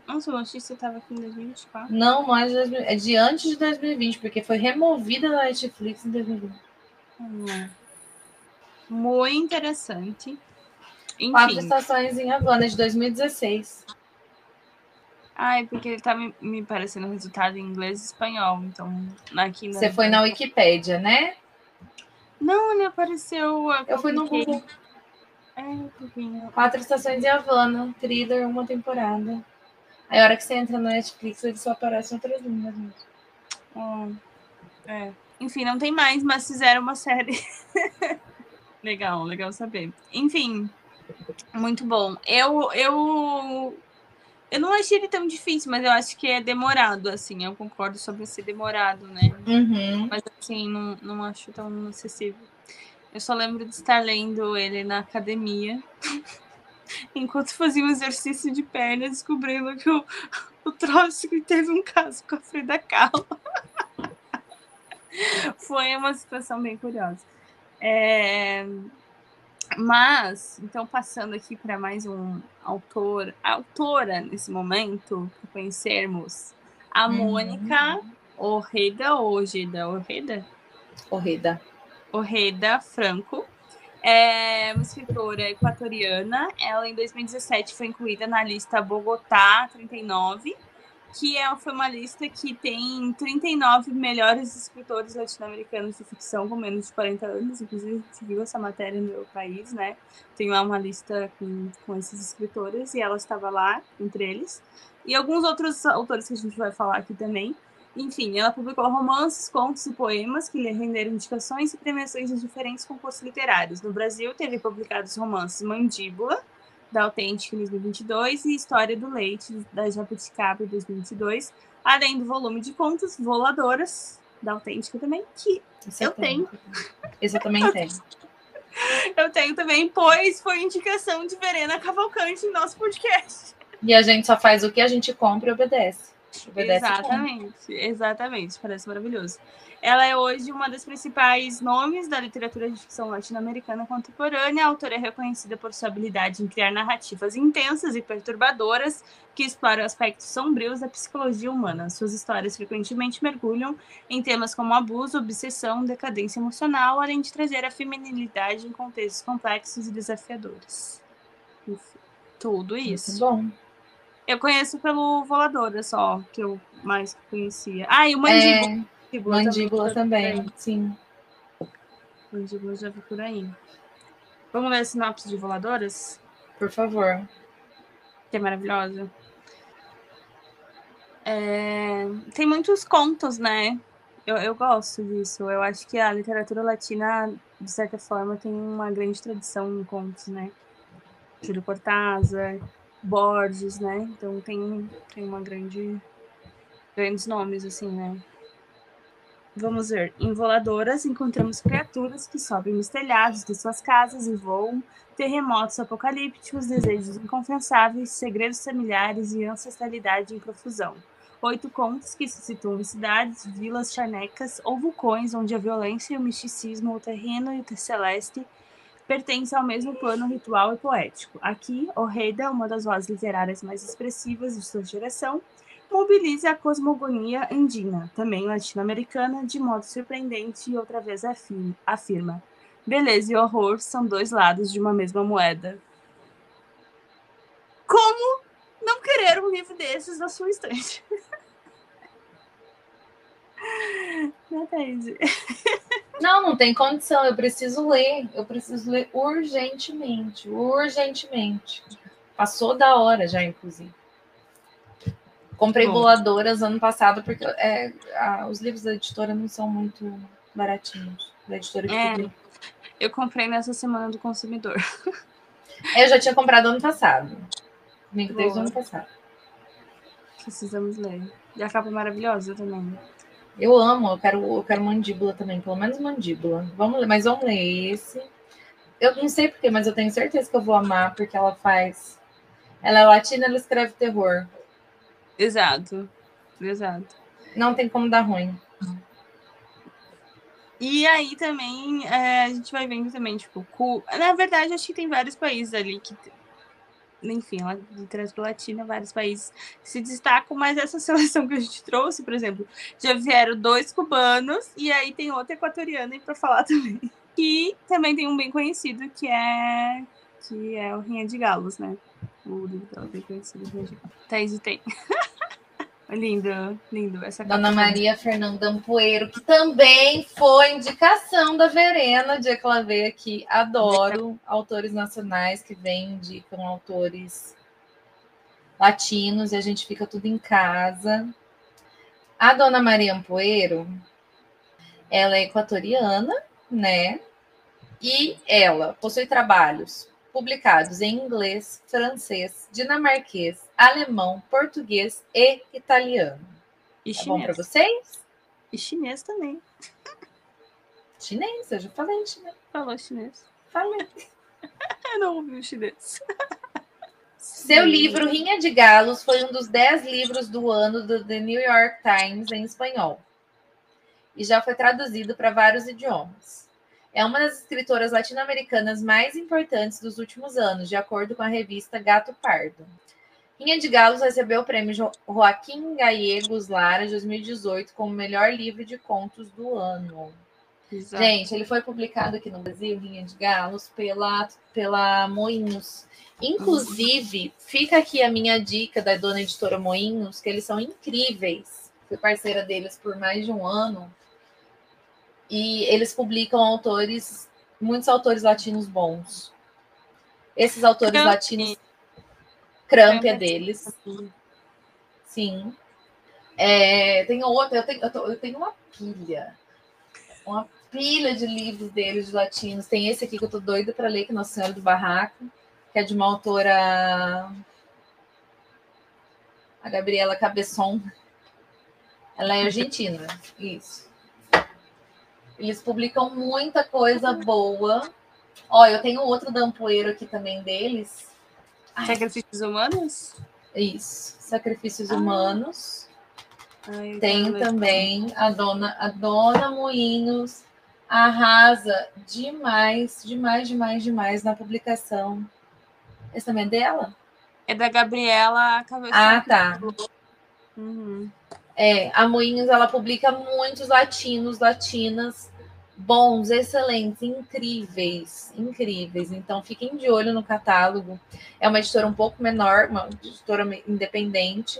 Nossa, a notícia estava aqui em 2024. Não, não é de 2020. É de antes de 2020, porque foi removida da Netflix em 2020. Muito interessante. Enfim. 4 Estações em Havana, de 2016. É porque ele tá me parecendo resultado em inglês e espanhol. Então, aqui Você foi na Wikipédia, né? Não, ele apareceu. Eu fui no Google. Um pouquinho. 4 Estações em Havana, thriller, uma temporada. Aí a hora que você entra na Netflix, ele só aparece em outras línguas. Enfim, não tem mais, mas fizeram uma série. Legal saber. Enfim, muito bom. Eu não achei ele tão difícil, mas eu acho que é demorado, assim. Eu concordo sobre ser demorado, né? Uhum. Mas, assim, não acho tão acessível. Eu só lembro de estar lendo ele na academia, enquanto fazia um exercício de perna, descobrindo que o Trotsky teve um caso com a Frida Kahlo. Foi uma situação bem curiosa. Mas, então, passando aqui para mais um autora nesse momento, para conhecermos a Mônica Ojeda Franco. É uma escritora equatoriana. Ela, em 2017, foi incluída na lista Bogotá 39, que foi uma lista que tem 39 melhores escritores latino-americanos de ficção com menos de 40 anos. Inclusive, a gente viu essa matéria no meu país, né? Tem lá uma lista com esses escritores e ela estava lá, entre eles. E alguns outros autores que a gente vai falar aqui também. Enfim, ela publicou romances, contos e poemas que lhe renderam indicações e premiações em diferentes concursos literários. No Brasil, teve publicados romances Mandíbula, da Autêntica em 2022 e História do Leite, da Jabuticaba em 2022, além do volume de contos Voladoras, da Autêntica também, que eu tenho. Esse eu também tenho. Eu tenho também, pois foi indicação de Verena Cavalcante em nosso podcast. E a gente só faz o que a gente compra e obedece. Exatamente, parece maravilhoso. Ela é hoje uma das principais nomes da literatura de ficção latino-americana contemporânea. A autora é reconhecida por sua habilidade em criar narrativas intensas e perturbadoras que exploram aspectos sombrios da psicologia humana. Suas histórias frequentemente mergulham em temas como abuso, obsessão, decadência emocional, além de trazer a feminilidade em contextos complexos e desafiadores. Enfim, tudo isso. Muito bom. Eu conheço pelo Voladora só, que eu mais conhecia. Ah, e o Mandíbula. Mandíbula também, sim. Mandíbula já vi por aí. Vamos ler a sinopse de Voladoras? Por favor. Que é maravilhosa. Tem muitos contos, né? Eu gosto disso. Eu acho que a literatura latina, de certa forma, tem uma grande tradição em contos, né? Júlio Cortázar, Borges, né? Então tem uma grandes nomes, assim, né? Vamos ver. Em Voladoras, encontramos criaturas que sobem nos telhados de suas casas e voam, terremotos apocalípticos, desejos inconfessáveis, segredos familiares e ancestralidade em profusão. 8 contos que se situam em cidades, vilas charnecas ou vulcões onde a violência e o misticismo, o terreno e o celeste pertencem ao mesmo plano ritual e poético. Aqui, Orreda, uma das vozes literárias mais expressivas de sua geração, mobiliza a cosmogonia andina, também latino-americana, de modo surpreendente e outra vez afirma: beleza e horror são dois lados de uma mesma moeda. Como não querer um livro desses na sua estante? Né, Thaís? Não tem condição. Eu preciso ler urgentemente. Passou da hora já, inclusive. Comprei Voladoras ano passado, porque os livros da editora não são muito baratinhos. Da editora que publica. Eu comprei nessa semana do consumidor. Eu já tinha comprado ano passado. Comigo desde o ano passado. Precisamos ler. E a capa é maravilhosa também. Eu amo, eu quero Mandíbula também, pelo menos Mandíbula. Vamos ler esse. Eu não sei porquê, mas eu tenho certeza que eu vou amar, porque ela é latina, ela escreve terror. Exato. Não tem como dar ruim. E aí também a gente vai vendo também, tipo, na verdade, acho que tem vários países ali que, enfim, literatura latina, vários países se destacam, mas essa seleção que a gente trouxe, por exemplo, já vieram 2 cubanos e aí tem outra equatoriana aí para falar também. E também tem um bem conhecido que é o Rinha de Galos, né? O livro dela bem conhecido, Rinha de Galos. Thaís tem. Lindo. Essa Dona Maria Fernanda Ampoeiro, que também foi indicação da Verena, o dia que ela veio aqui. Adoro autores nacionais que vêm, indicam autores latinos e a gente fica tudo em casa. A Dona Maria Ampoeiro, ela é equatoriana, né? E ela possui trabalhos publicados em inglês, francês, dinamarquês, alemão, português e italiano. E tá bom para vocês? E chinês também. Chinês, eu já falei chinês. Falou chinês. Falei. Eu não ouvi o chinês. Seu livro Rinha de Galos foi um dos 10 livros do ano do The New York Times em espanhol. E já foi traduzido para vários idiomas. É uma das escritoras latino-americanas mais importantes dos últimos anos, de acordo com a revista Gato Pardo. Rinha de Galos recebeu o prêmio Joaquim Gallegos Lara de 2018 como melhor livro de contos do ano. Exato. Gente, ele foi publicado aqui no Brasil, Rinha de Galos, pela Moinhos. Inclusive, fica aqui a minha dica da dona editora Moinhos, que eles são incríveis. Fui parceira deles por mais de um ano. E eles publicam muitos autores latinos bons. Esses autores latinos, Cramp é deles. Sim. Tem outra, eu tenho uma pilha de livros deles, de latinos. Tem esse aqui que eu tô doida para ler, que é Nossa Senhora do Barraco, que é de uma autora, a Gabriela Cabesson. Ela é argentina, isso. Eles publicam muita coisa boa. Ó, eu tenho outro dampoeiro aqui também deles. Sacrifícios Humanos? Isso, Sacrifícios Humanos. Ai, tem também a Dona Moinhos. Arrasa demais na publicação. Esse também é dela? É da Gabriela Cabesson. Ah, tá. Uhum. A Moinhos, ela publica muitos latinas bons, excelentes, incríveis. Então, fiquem de olho no catálogo. É uma editora um pouco menor, uma editora independente,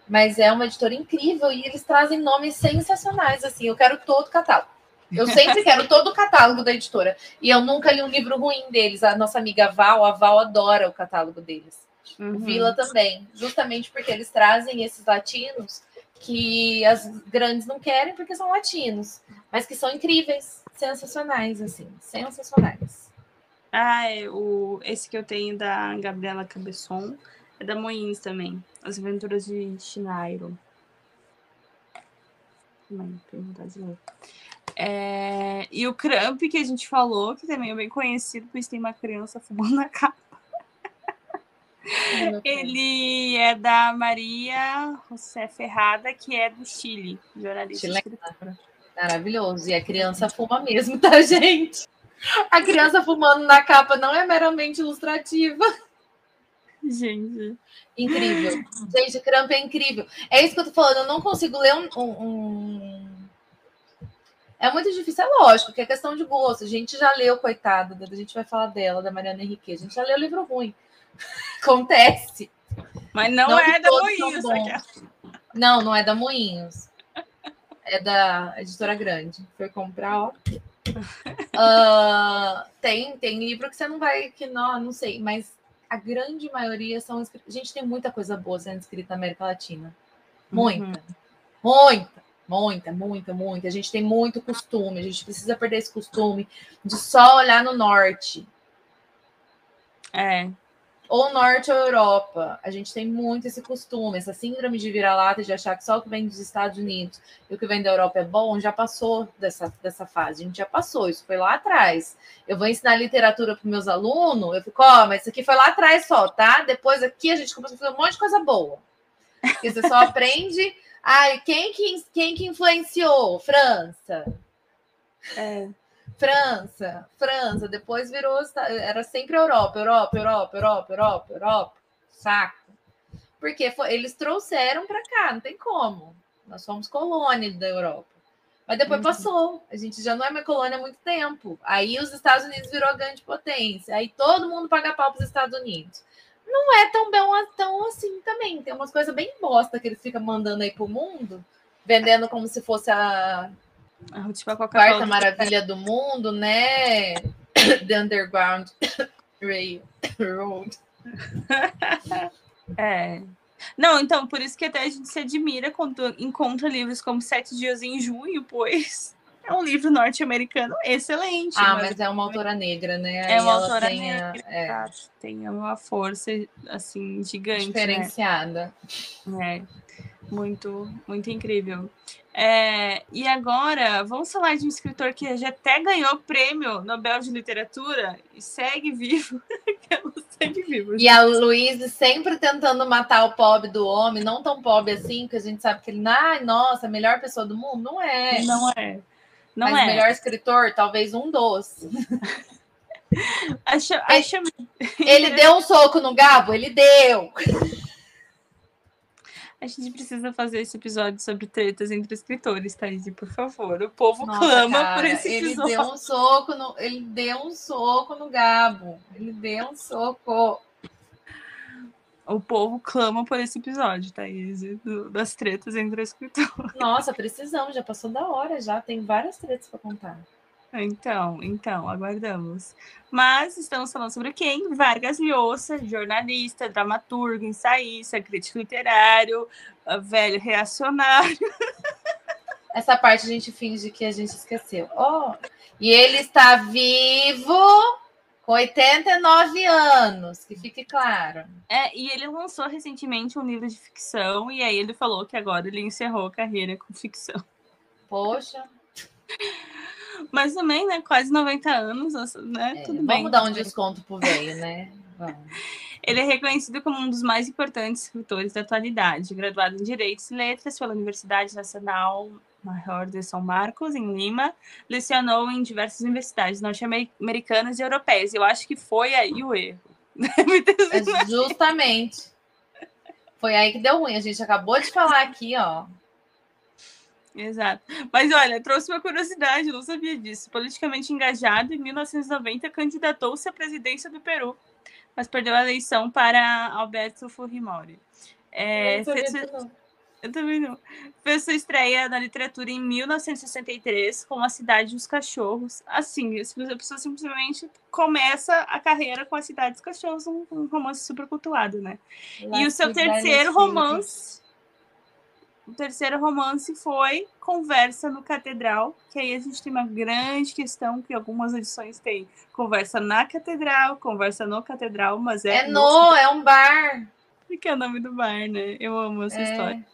mas é uma editora incrível e eles trazem nomes sensacionais. Assim, eu quero todo o catálogo. Eu sempre quero todo o catálogo da editora. E eu nunca li um livro ruim deles. A nossa amiga Val, adora o catálogo deles. O Vila também. Justamente porque eles trazem esses latinos que as grandes não querem porque são latinos. Mas que são incríveis. Sensacionais, assim. Sensacionais. Esse que eu tenho da Gabriela Cabesson é da Moinhos também. As Aventuras de Chihiro. Também tenho vontade de ler. E o Cramp, que a gente falou, que também é bem conhecido, pois tem uma criança fumando na capa. Ele é da Maria José Ferrada, que é do Chile, jornalista e escritora. Maravilhoso. E a criança fuma mesmo, tá, gente? A criança fumando na capa não é meramente ilustrativa. Gente. Incrível. Gente, Cramp é incrível. É isso que eu tô falando. Eu não consigo ler É muito difícil, é lógico, que é questão de gosto. A gente já leu, coitada, a gente vai falar dela, da Mariana Henrique. A gente já leu livro ruim. Acontece. Mas não é da Moinhos. Não é da Moinhos. É da editora grande. Foi comprar, ó. Tem livro que você não vai, que não sei, mas a grande maioria são escritos. Gente, tem muita coisa boa sendo escrita na América Latina. Muita. A gente tem muito costume, a gente precisa perder esse costume de só olhar no norte. Ou norte ou Europa. A gente tem muito esse costume, essa síndrome de vira-lata, de achar que só o que vem dos Estados Unidos e o que vem da Europa é bom, já passou dessa fase. A gente já passou, isso foi lá atrás. Eu vou ensinar literatura para os meus alunos, eu fico, mas isso aqui foi lá atrás só, tá? Depois aqui a gente começa a fazer um monte de coisa boa. Porque você só aprende... quem que influenciou? França. França, depois virou, era sempre Europa. Saco. Porque eles trouxeram para cá, não tem como. Nós somos colônia da Europa. Mas depois passou. A gente já não é mais colônia há muito tempo. Aí os Estados Unidos virou grande potência. Aí todo mundo paga pau para os Estados Unidos. Não é tão assim também. Tem umas coisas bem bosta que eles ficam mandando aí pro mundo, vendendo como se fosse a quarta maravilha do mundo, né? The Underground Railroad. Não, então, por isso que até a gente se admira quando encontra livros como 7 Dias em Junho, pois é um livro norte-americano excelente. Mas é uma autora negra, né? É uma autora negra, tem uma força, assim, gigante, diferenciada. Né? Muito, muito incrível. E agora, vamos falar de um escritor que já até ganhou o prêmio Nobel de Literatura e segue vivo. E a Luísa sempre tentando matar o pobre do homem, não tão pobre assim, que a gente sabe que ele, nossa, a melhor pessoa do mundo. Não é. Mas o melhor escritor, talvez um doce. Ele deu um soco no Gabo? Ele deu. A gente precisa fazer esse episódio sobre tretas entre escritores, Thaís, por favor. O povo clama por esse episódio. Ele deu um soco no Gabo. Ele deu um soco. O povo clama por esse episódio, Thaís, das tretas entre escritores. Nossa, precisamos, já passou da hora, já tem várias tretas para contar. Então, aguardamos. Mas estamos falando sobre quem? Vargas Llosa, jornalista, dramaturgo, ensaísta, crítico literário, velho reacionário. Essa parte a gente finge que a gente esqueceu. E ele está vivo Com 89 anos, que fique claro. E ele lançou recentemente um livro de ficção, e aí ele falou que agora ele encerrou a carreira com ficção. Poxa. Mas também, né, quase 90 anos, né, tudo bem. Vamos dar um desconto pro velho, né? Vamos. Ele é reconhecido como um dos mais importantes escritores da atualidade, graduado em Direitos e Letras pela Universidade Nacional Maior de São Marcos, em Lima, lecionou em diversas universidades norte-americanas e europeias. Eu acho que foi aí o erro. Justamente. Foi aí que deu ruim. A gente acabou de falar aqui, ó. Exato. Mas olha, trouxe uma curiosidade, eu não sabia disso. Politicamente engajado, em 1990 candidatou-se à presidência do Peru, mas perdeu a eleição para Alberto Fujimori. Eu também não. Fez sua estreia na literatura em 1963 com A Cidade dos Cachorros. Assim, a pessoa simplesmente começa a carreira com A Cidade dos Cachorros, um romance super cultuado, né? E o seu terceiro romance... O terceiro romance foi Conversa no Catedral, que aí a gente tem uma grande questão que algumas edições têm Conversa na Catedral, Conversa no Catedral, mas é um bar. Que é o nome do bar, né? Eu amo essa história.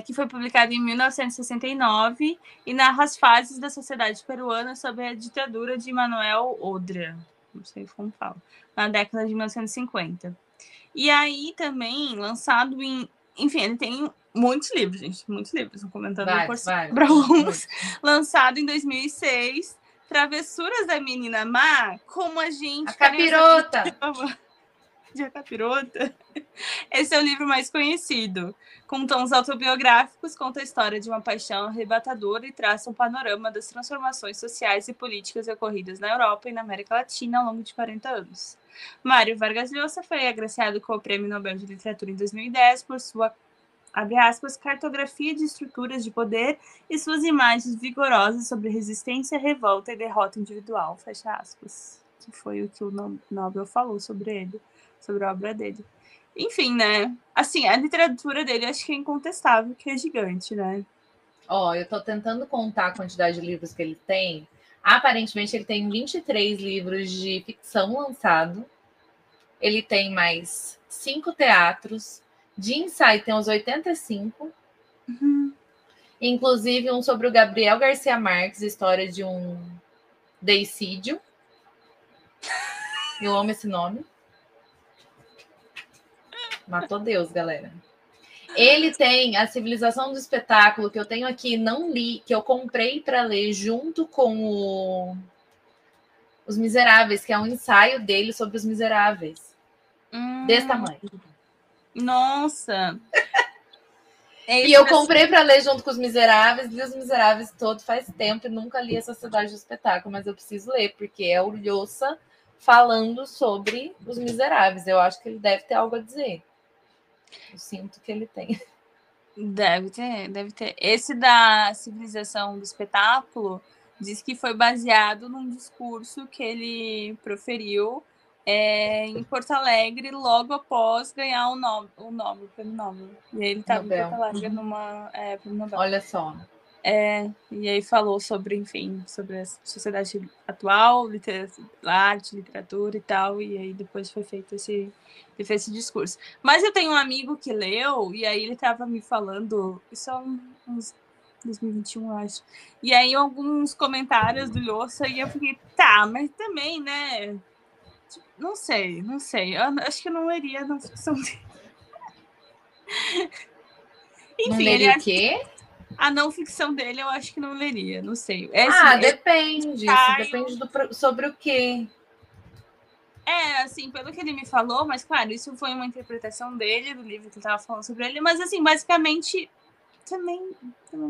Que foi publicado em 1969 e narra as fases da sociedade peruana sob a ditadura de Manuel Odra, não sei como fala, na década de 1950. E aí também, lançado em... Enfim, ele tem muitos livros, gente. Muitos livros. Vou comentando por alguns. Lançado em 2006. Travessuras da Menina Má. Como a gente... A Capirota. De Capirota. Esse é o livro mais conhecido. Com tons autobiográficos, conta a história de uma paixão arrebatadora e traça um panorama das transformações sociais e políticas ocorridas na Europa e na América Latina ao longo de 40 anos. Mário Vargas Llosa foi agraciado com o Prêmio Nobel de Literatura em 2010 por sua, abre aspas, cartografia de estruturas de poder e suas imagens vigorosas sobre resistência, revolta e derrota individual, fecha aspas. Que foi o que o Nobel falou sobre ele, sobre a obra dele. Enfim, né? Assim, a literatura dele acho que é incontestável, que é gigante, né? Eu tô tentando contar a quantidade de livros que ele tem. Aparentemente, ele tem 23 livros de ficção lançado. Ele tem mais 5 teatros. De ensaio tem uns 85. Uhum. Inclusive um sobre o Gabriel Garcia Marques, história de um deicídio. Eu amo esse nome. Matou Deus, galera. Ele tem A Civilização do Espetáculo, que eu tenho aqui, não li, que eu comprei para ler junto com Os Miseráveis, que é um ensaio dele sobre os miseráveis. Desse tamanho. Nossa! E eu comprei para ler junto com Os Miseráveis, li Os Miseráveis todo faz tempo e nunca li A Sociedade do Espetáculo, mas eu preciso ler, porque é o Llosa falando sobre Os Miseráveis. Eu acho que ele deve ter algo a dizer. Eu sinto que ele tem. Deve ter. Esse da Civilização do Espetáculo diz que foi baseado num discurso que ele proferiu em Porto Alegre logo após ganhar o prêmio Nobel. E aí ele estava em Porto Alegre numa prêmio Nobel. Olha só. E aí falou sobre, enfim, sobre a sociedade atual, arte, literatura e tal, e aí depois foi feito esse discurso. Mas eu tenho um amigo que leu, e aí ele estava me falando, isso é uns 2021, eu acho, e aí alguns comentários do Llosa, e eu fiquei, tá, mas também, né, tipo, não sei, eu acho que eu não leria na ficção dele. Enfim, não leria o quê? A não ficção dele eu acho que não leria, não sei. Depende. Depende sobre o quê? Assim, pelo que ele me falou, mas claro, isso foi uma interpretação dele, do livro que ele estava falando sobre ele, mas assim, basicamente, também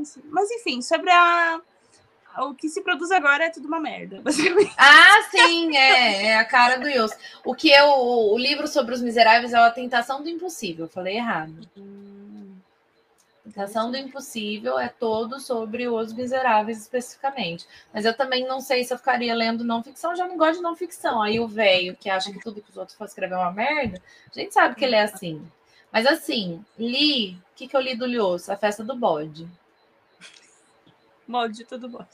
assim. Mas enfim, sobre o que se produz agora é tudo uma merda, basicamente. Sim, é a cara do Llosa. O livro sobre os miseráveis é A Tentação do Impossível, eu falei errado. Tentação do Impossível é todo sobre Os Miseráveis especificamente. Mas eu também não sei se eu ficaria lendo não ficção, já não gosto de não ficção. Aí o velho que acha que tudo que os outros for escrever é uma merda, a gente sabe que ele é assim. Mas assim, o que eu li do Llosa? A Festa do Bode. Maldito do bode.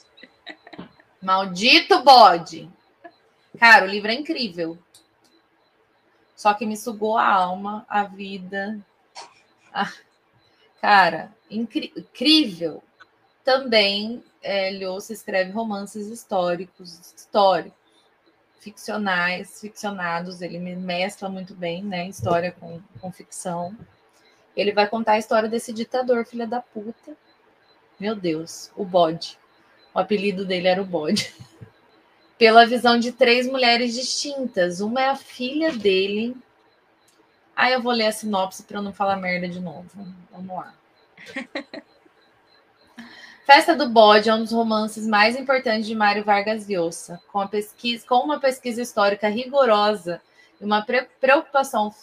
Maldito bode. Cara, o livro é incrível. Só que me sugou a alma, a vida. Cara, incrível. Também, Lhosa escreve romances históricos, ficcionados. Ele mescla muito bem, né? História com ficção. Ele vai contar a história desse ditador, filha da puta. Meu Deus, o Bode. O apelido dele era o Bode. Pela visão de 3 mulheres distintas. Uma é a filha dele. Eu vou ler a sinopse para eu não falar merda de novo. Vamos lá. Festa do Bode é um dos romances mais importantes de Mário Vargas Llosa, com uma pesquisa histórica rigorosa e uma preocupação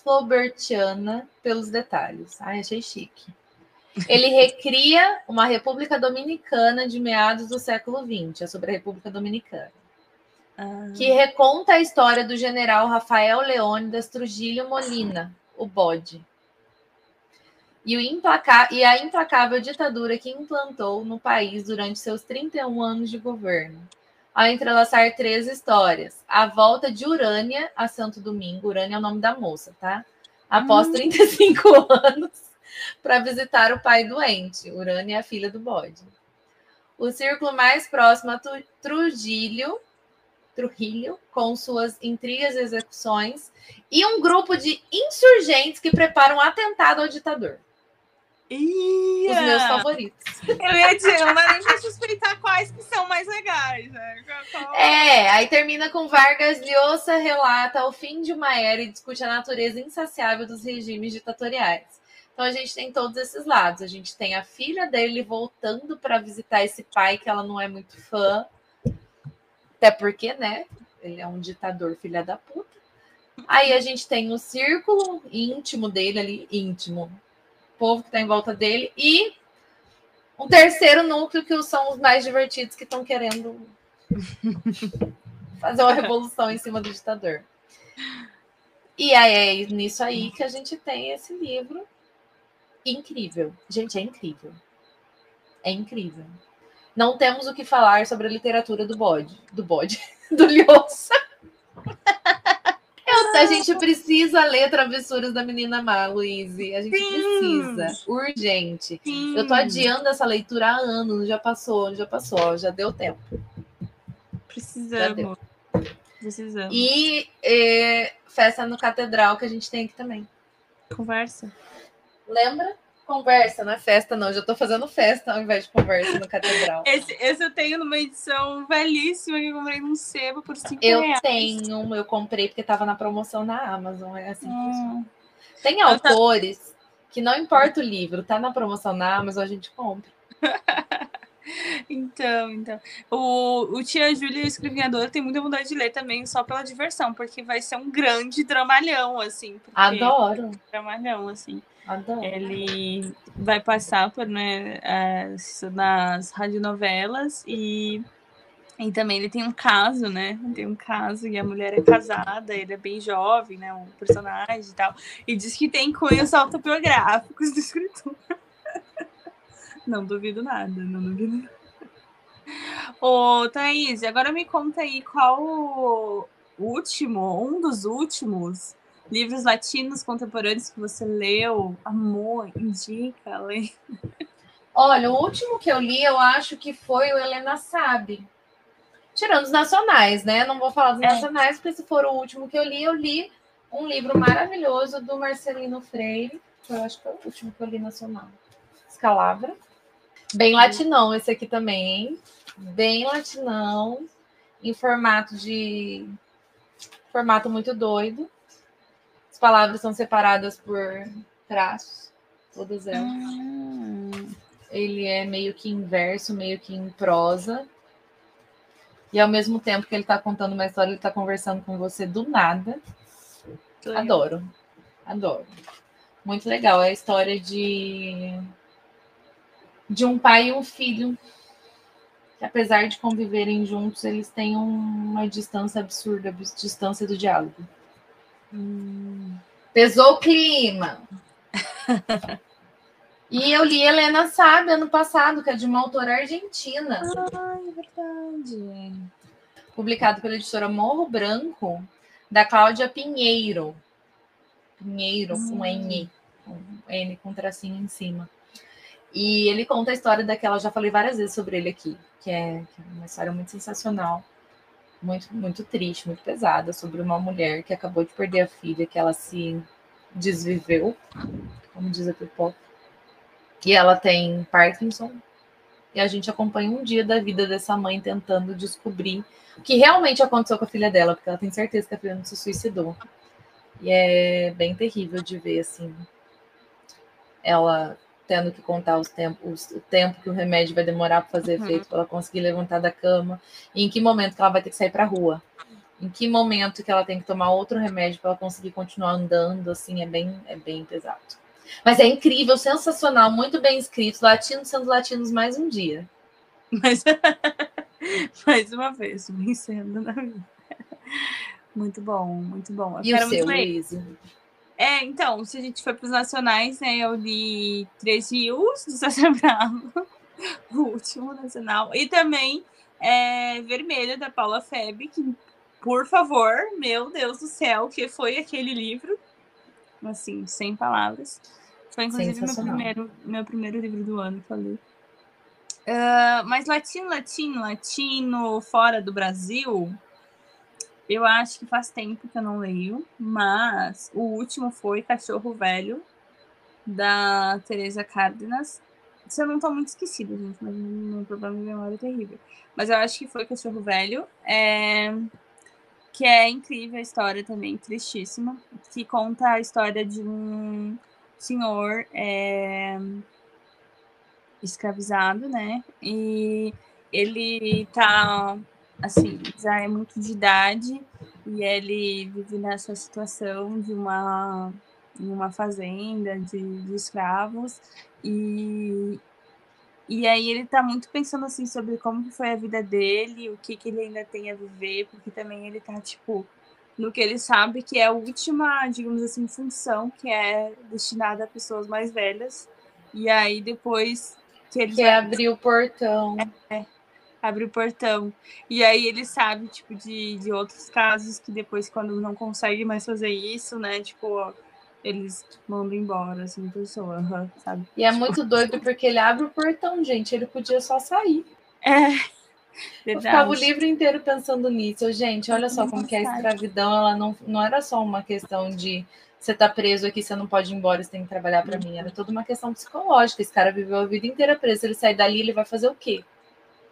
flaubertiana pelos detalhes. Achei chique. Ele recria uma República Dominicana de meados do século XX, é sobre a República Dominicana, que reconta a história do general Rafael Leônidas Trujillo Molina, o Bode, e a implacável ditadura que implantou no país durante seus 31 anos de governo, ao entrelaçar 3 histórias. A volta de Urânia a Santo Domingo, Urânia é o nome da moça, tá? Após 35 anos, para visitar o pai doente. Urânia é a filha do Bode. O círculo mais próximo a Trujillo, com suas intrigas e execuções, e um grupo de insurgentes que preparam um atentado ao ditador. Os meus favoritos. Eu ia dizer, não dá nem pra suspeitar quais que são mais legais, né? Aí termina com Vargas Llosa relata o fim de uma era e discute a natureza insaciável dos regimes ditatoriais. Então a gente tem todos esses lados. A gente tem a filha dele voltando para visitar esse pai que ela não é muito fã. Até porque, né? Ele é um ditador filha da puta. Aí a gente tem o círculo íntimo dele ali, íntimo. O povo que está em volta dele. E um terceiro núcleo que são os mais divertidos que estão querendo fazer uma revolução em cima do ditador. E aí é nisso aí que a gente tem esse livro incrível. Gente, é incrível. É incrível. Não temos o que falar sobre a literatura do Bode. Do Llosa. A gente precisa ler Travessuras da Menina Má, Luiz. A gente precisa. Urgente. Sim. Eu tô adiando essa leitura há anos. Já passou. Já deu tempo. Precisamos. E Festa no Catedral, que a gente tem aqui também. Conversa. Lembra? Conversa, não é festa, não. Já tô fazendo festa ao invés de conversa no Catedral. Esse eu tenho numa edição velhíssima que eu comprei num sebo por R$5. Eu comprei porque tava na promoção na Amazon. É assim que funciona. Tem autores que não importa o livro, tá na promoção na Amazon, a gente compra. Então. O Tia Júlia, o Escrevinhador, tem muita vontade de ler também, só pela diversão, porque vai ser um grande dramalhão, assim. Adoro. Dramalhão, assim. Adoro. Ele vai passar por, né, nas radionovelas e também ele tem um caso, né? Tem um caso e a mulher é casada, ele é bem jovem, né? Um personagem e tal. E diz que tem cunhos autobiográficos do escritor. Não duvido nada. Ô, Thaís, agora me conta aí qual um dos últimos livros latinos contemporâneos que você leu, amor, indica, lê. Olha, o último que eu li, eu acho que foi o Helena Sabe. Tirando os nacionais, né? Não vou falar dos nacionais, porque se for o último que eu li um livro maravilhoso do Marcelino Freire, que eu acho que é o último que eu li nacional. Escalavra. Bem latinão esse aqui também, hein? Bem latinão, em formato muito doido. As palavras são separadas por traços, todas elas. Ele é meio que em verso, meio que em prosa. E ao mesmo tempo que ele está contando uma história, ele está conversando com você do nada. Adoro. Muito legal. É a história de um pai e um filho que, apesar de conviverem juntos, eles têm uma distância absurda, distância do diálogo. Pesou o clima. E eu li Helena Sabe ano passado, que é de uma autora argentina. É verdade. publicado pela editora Morro Branco, da Cláudia Pinheiro. Pinheiro, com N com tracinho em cima. E ele conta a história daquela, já falei várias vezes sobre ele aqui, que é uma história muito sensacional, muito, muito triste, muito pesada, sobre uma mulher que acabou de perder a filha, que ela se desviveu, como diz a pipoca. E ela tem Parkinson. E a gente acompanha um dia da vida dessa mãe tentando descobrir o que realmente aconteceu com a filha dela, porque ela tem certeza que a filha não se suicidou. E é bem terrível de ver, assim, ela tendo que contar o tempo que o remédio vai demorar para fazer efeito, para ela conseguir levantar da cama, e em que momento que ela vai ter que sair para a rua, em que momento que ela tem que tomar outro remédio para ela conseguir continuar andando, assim, é bem pesado. Mas é incrível, sensacional, muito bem escrito, latinos sendo latinos mais um dia. Mas mais uma vez, vencendo na vida. Muito bom, muito bom. E o seu, Luísa? Então, se a gente for para os nacionais, né, eu li 3 Rios, do César Bravo, o último nacional, e também Vermelho, da Paula Feb, que, por favor, meu Deus do céu, que foi aquele livro, assim, sem palavras. Foi, inclusive, meu primeiro livro do ano que eu li. Mas latino, fora do Brasil, eu acho que faz tempo que eu não leio, mas o último foi Cachorro Velho, da Teresa Cárdenas. Se eu não tô muito esquecida, gente, mas meu problema de memória é terrível. Mas eu acho que foi Cachorro Velho, que é incrível a história também, tristíssima, que conta a história de um senhor escravizado, né? E ele tá, assim, já é muito de idade e ele vive nessa situação de uma fazenda de escravos e aí ele tá muito pensando, assim, sobre como que foi a vida dele, o que ele ainda tem a viver, porque também ele tá, tipo, no que ele sabe que é a última, digamos assim, função que é destinada a pessoas mais velhas. E aí depois que eles vai abrir o portão. Abre o portão. E aí ele sabe, tipo, de outros casos que depois, quando não consegue mais fazer isso, né, tipo, eles mandam embora, assim, a pessoa, sabe? E é muito doido porque ele abre o portão, gente, ele podia só sair. Verdade. Eu ficava o livro inteiro pensando nisso. Gente, olha só como que a escravidão, ela não era só uma questão de você tá preso aqui, você não pode ir embora, você tem que trabalhar para mim. Era toda uma questão psicológica. Esse cara viveu a vida inteira preso. Se ele sair dali, ele vai fazer o quê?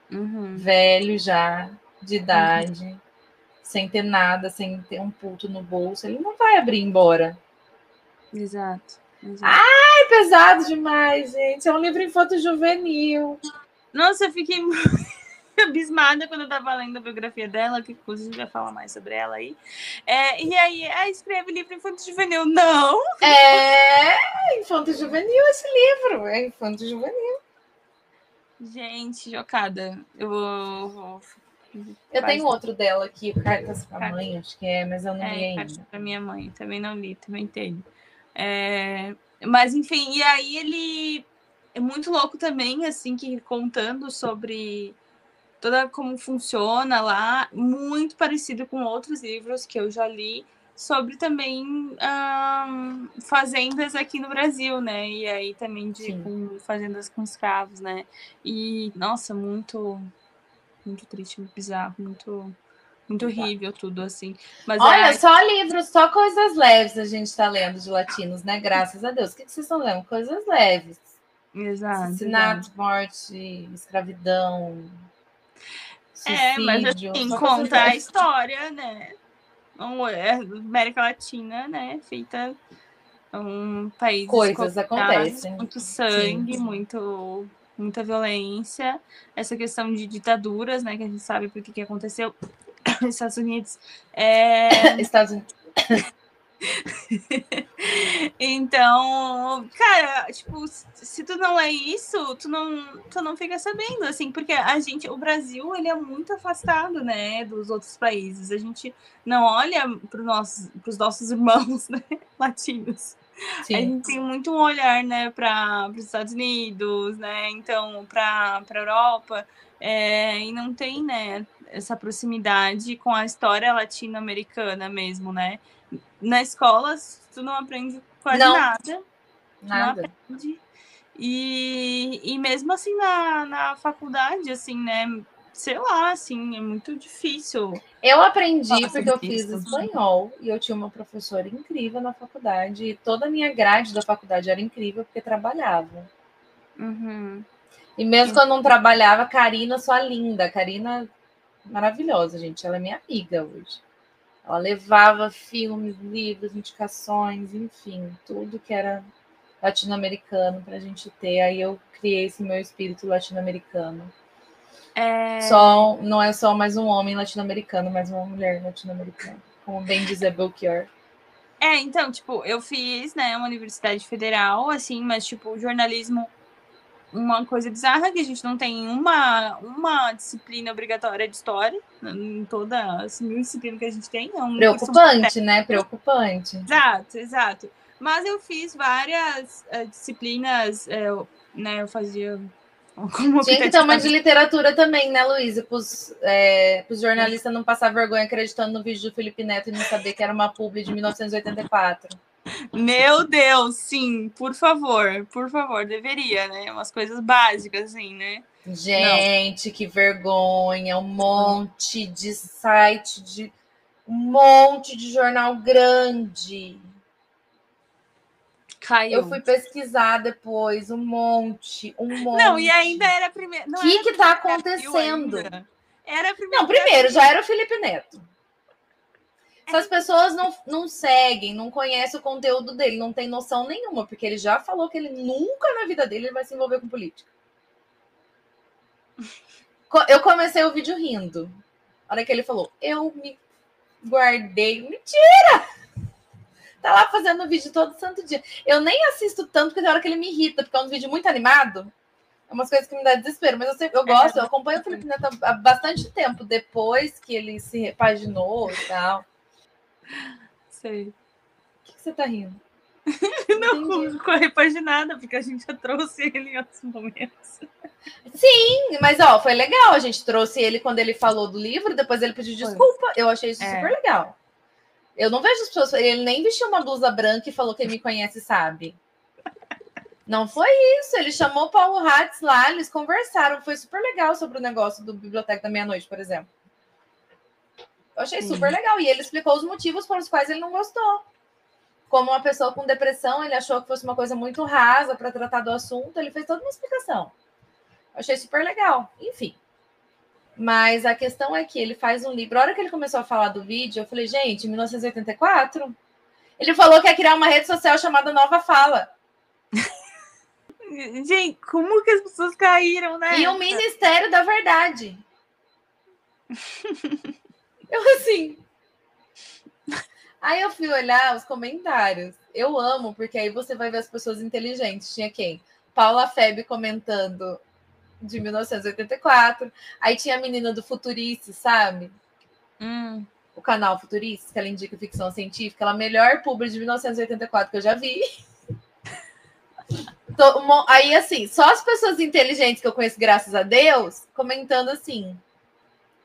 Velho já, de idade, sem ter nada, sem ter um puto no bolso. Ele não vai abrir embora. Exato. Ai, pesado demais, gente. É um livro infanto-juvenil. Nossa, eu fiquei abismada quando eu tava lendo a biografia dela, que inclusive vai falar mais sobre ela aí. E aí, escreve livro infanto-juvenil. Não! É infanto-juvenil esse livro. É infanto-juvenil. Gente, chocada. Eu tenho outro dela aqui, Cartas pra Mãe, acho que é, mas eu não li ainda. Cartas pra minha mãe, também não li, também tenho. Mas, enfim, e aí ele é muito louco também, assim, que contando sobre toda como funciona lá, muito parecido com outros livros que eu já li, sobre também fazendas aqui no Brasil, né? E aí também com fazendas com escravos, né? E, nossa, muito triste, muito bizarro, muito horrível tudo, assim. Mas olha, só livros, só coisas leves a gente tá lendo de latinos, né? Graças a Deus. O que vocês estão lendo? Coisas leves. Exato. Assassinato, morte, escravidão, suicídio. Mas assim, conta a história, né? América Latina, né? Feita um país. Coisas acontecem. Muito sangue, muita violência. Essa questão de ditaduras, né? Que a gente sabe por que aconteceu nos Estados Unidos. Estados Unidos. Então, cara, tipo, se tu não é isso, tu não fica sabendo, assim, porque o Brasil, ele é muito afastado, né, dos outros países. A gente não olha pros nossos irmãos, né, latinos. Sim. A gente tem muito um olhar, né, para os Estados Unidos, né, então para a Europa, e não tem, né, essa proximidade com a história latino-americana mesmo, né? Na escola, tu não aprende quase Não, nada. Tu não nada. aprende. E mesmo assim na faculdade, assim, né? Sei lá, assim, é muito difícil. Eu aprendi falar porque eu sobre fiz isso. espanhol e eu tinha uma professora incrível na faculdade. E toda a minha grade da faculdade era incrível porque trabalhava. Uhum. E mesmo quando eu não trabalhava, Karina, sua linda. Karina, maravilhosa, gente. Ela é minha amiga hoje. Ela levava filmes, livros, indicações, enfim, tudo que era latino-americano para a gente ter. Aí eu criei esse meu espírito latino-americano. Só, não é só mais um homem latino-americano, mas uma mulher latino-americana. Como bem dizer Belchior. Então, tipo, eu fiz, né, uma universidade federal, assim, mas, tipo, o jornalismo, uma coisa bizarra que a gente não tem uma disciplina obrigatória de história, em toda assim, disciplina que a gente tem. É um Preocupante, né? Preocupante. Exato. Mas eu fiz várias disciplinas, né, eu fazia como Tinha que ter uma de literatura também, né, Luísa? Para os jornalistas não passar vergonha acreditando no vídeo do Felipe Neto e não saber que era uma publi de 1984. Meu Deus, sim, por favor, deveria, né? Umas coisas básicas, assim, né? Gente, que vergonha! Um monte de site, um monte de jornal grande. Caiu. Eu fui pesquisar depois, um monte. Não, e ainda era a primeira. O que está acontecendo? Era a primeira. Não, primeiro, já era o Felipe Neto. Se as pessoas não seguem, não conhecem o conteúdo dele, não tem noção nenhuma, porque ele já falou que ele nunca na vida dele vai se envolver com política. Eu comecei o vídeo rindo. A hora que ele falou, eu me guardei. Mentira! Tá lá fazendo vídeo todo santo dia. Eu nem assisto tanto, porque tem hora que ele me irrita, porque é um vídeo muito animado. É umas coisas que me dá desespero, mas eu gosto, eu acompanho o Felipe Neto há bastante tempo, depois que ele se repaginou e tal. Sei. O que você tá rindo? Não ficou repaginada, porque a gente já trouxe ele em outros momentos. Sim, mas ó, foi legal. A gente trouxe ele quando ele falou do livro, depois ele pediu desculpa. Eu achei isso super legal. Eu não vejo as pessoas. Ele nem vestiu uma blusa branca e falou: quem me conhece sabe. Não foi isso. Ele chamou o Paulo Hatz lá, eles conversaram. Foi super legal sobre o negócio do Biblioteca da Meia-Noite, por exemplo. Eu achei super legal. E ele explicou os motivos pelos quais ele não gostou. Como uma pessoa com depressão, ele achou que fosse uma coisa muito rasa para tratar do assunto. Ele fez toda uma explicação. Eu achei super legal. Enfim. Mas a questão é que ele faz um livro. A hora que ele começou a falar do vídeo, eu falei, gente, 1984? Ele falou que ia criar uma rede social chamada Nova Fala. Gente, como que as pessoas caíram, né? E o Ministério da Verdade. Eu assim. Aí eu fui olhar os comentários. Eu amo, porque aí você vai ver as pessoas inteligentes. Tinha quem? Paula Feb comentando de 1984. Aí tinha a menina do Futurice, sabe? O canal Futurice, que ela indica ficção científica. Ela é a melhor publi de 1984 que eu já vi. Aí, assim, só as pessoas inteligentes que eu conheço, graças a Deus, comentando assim.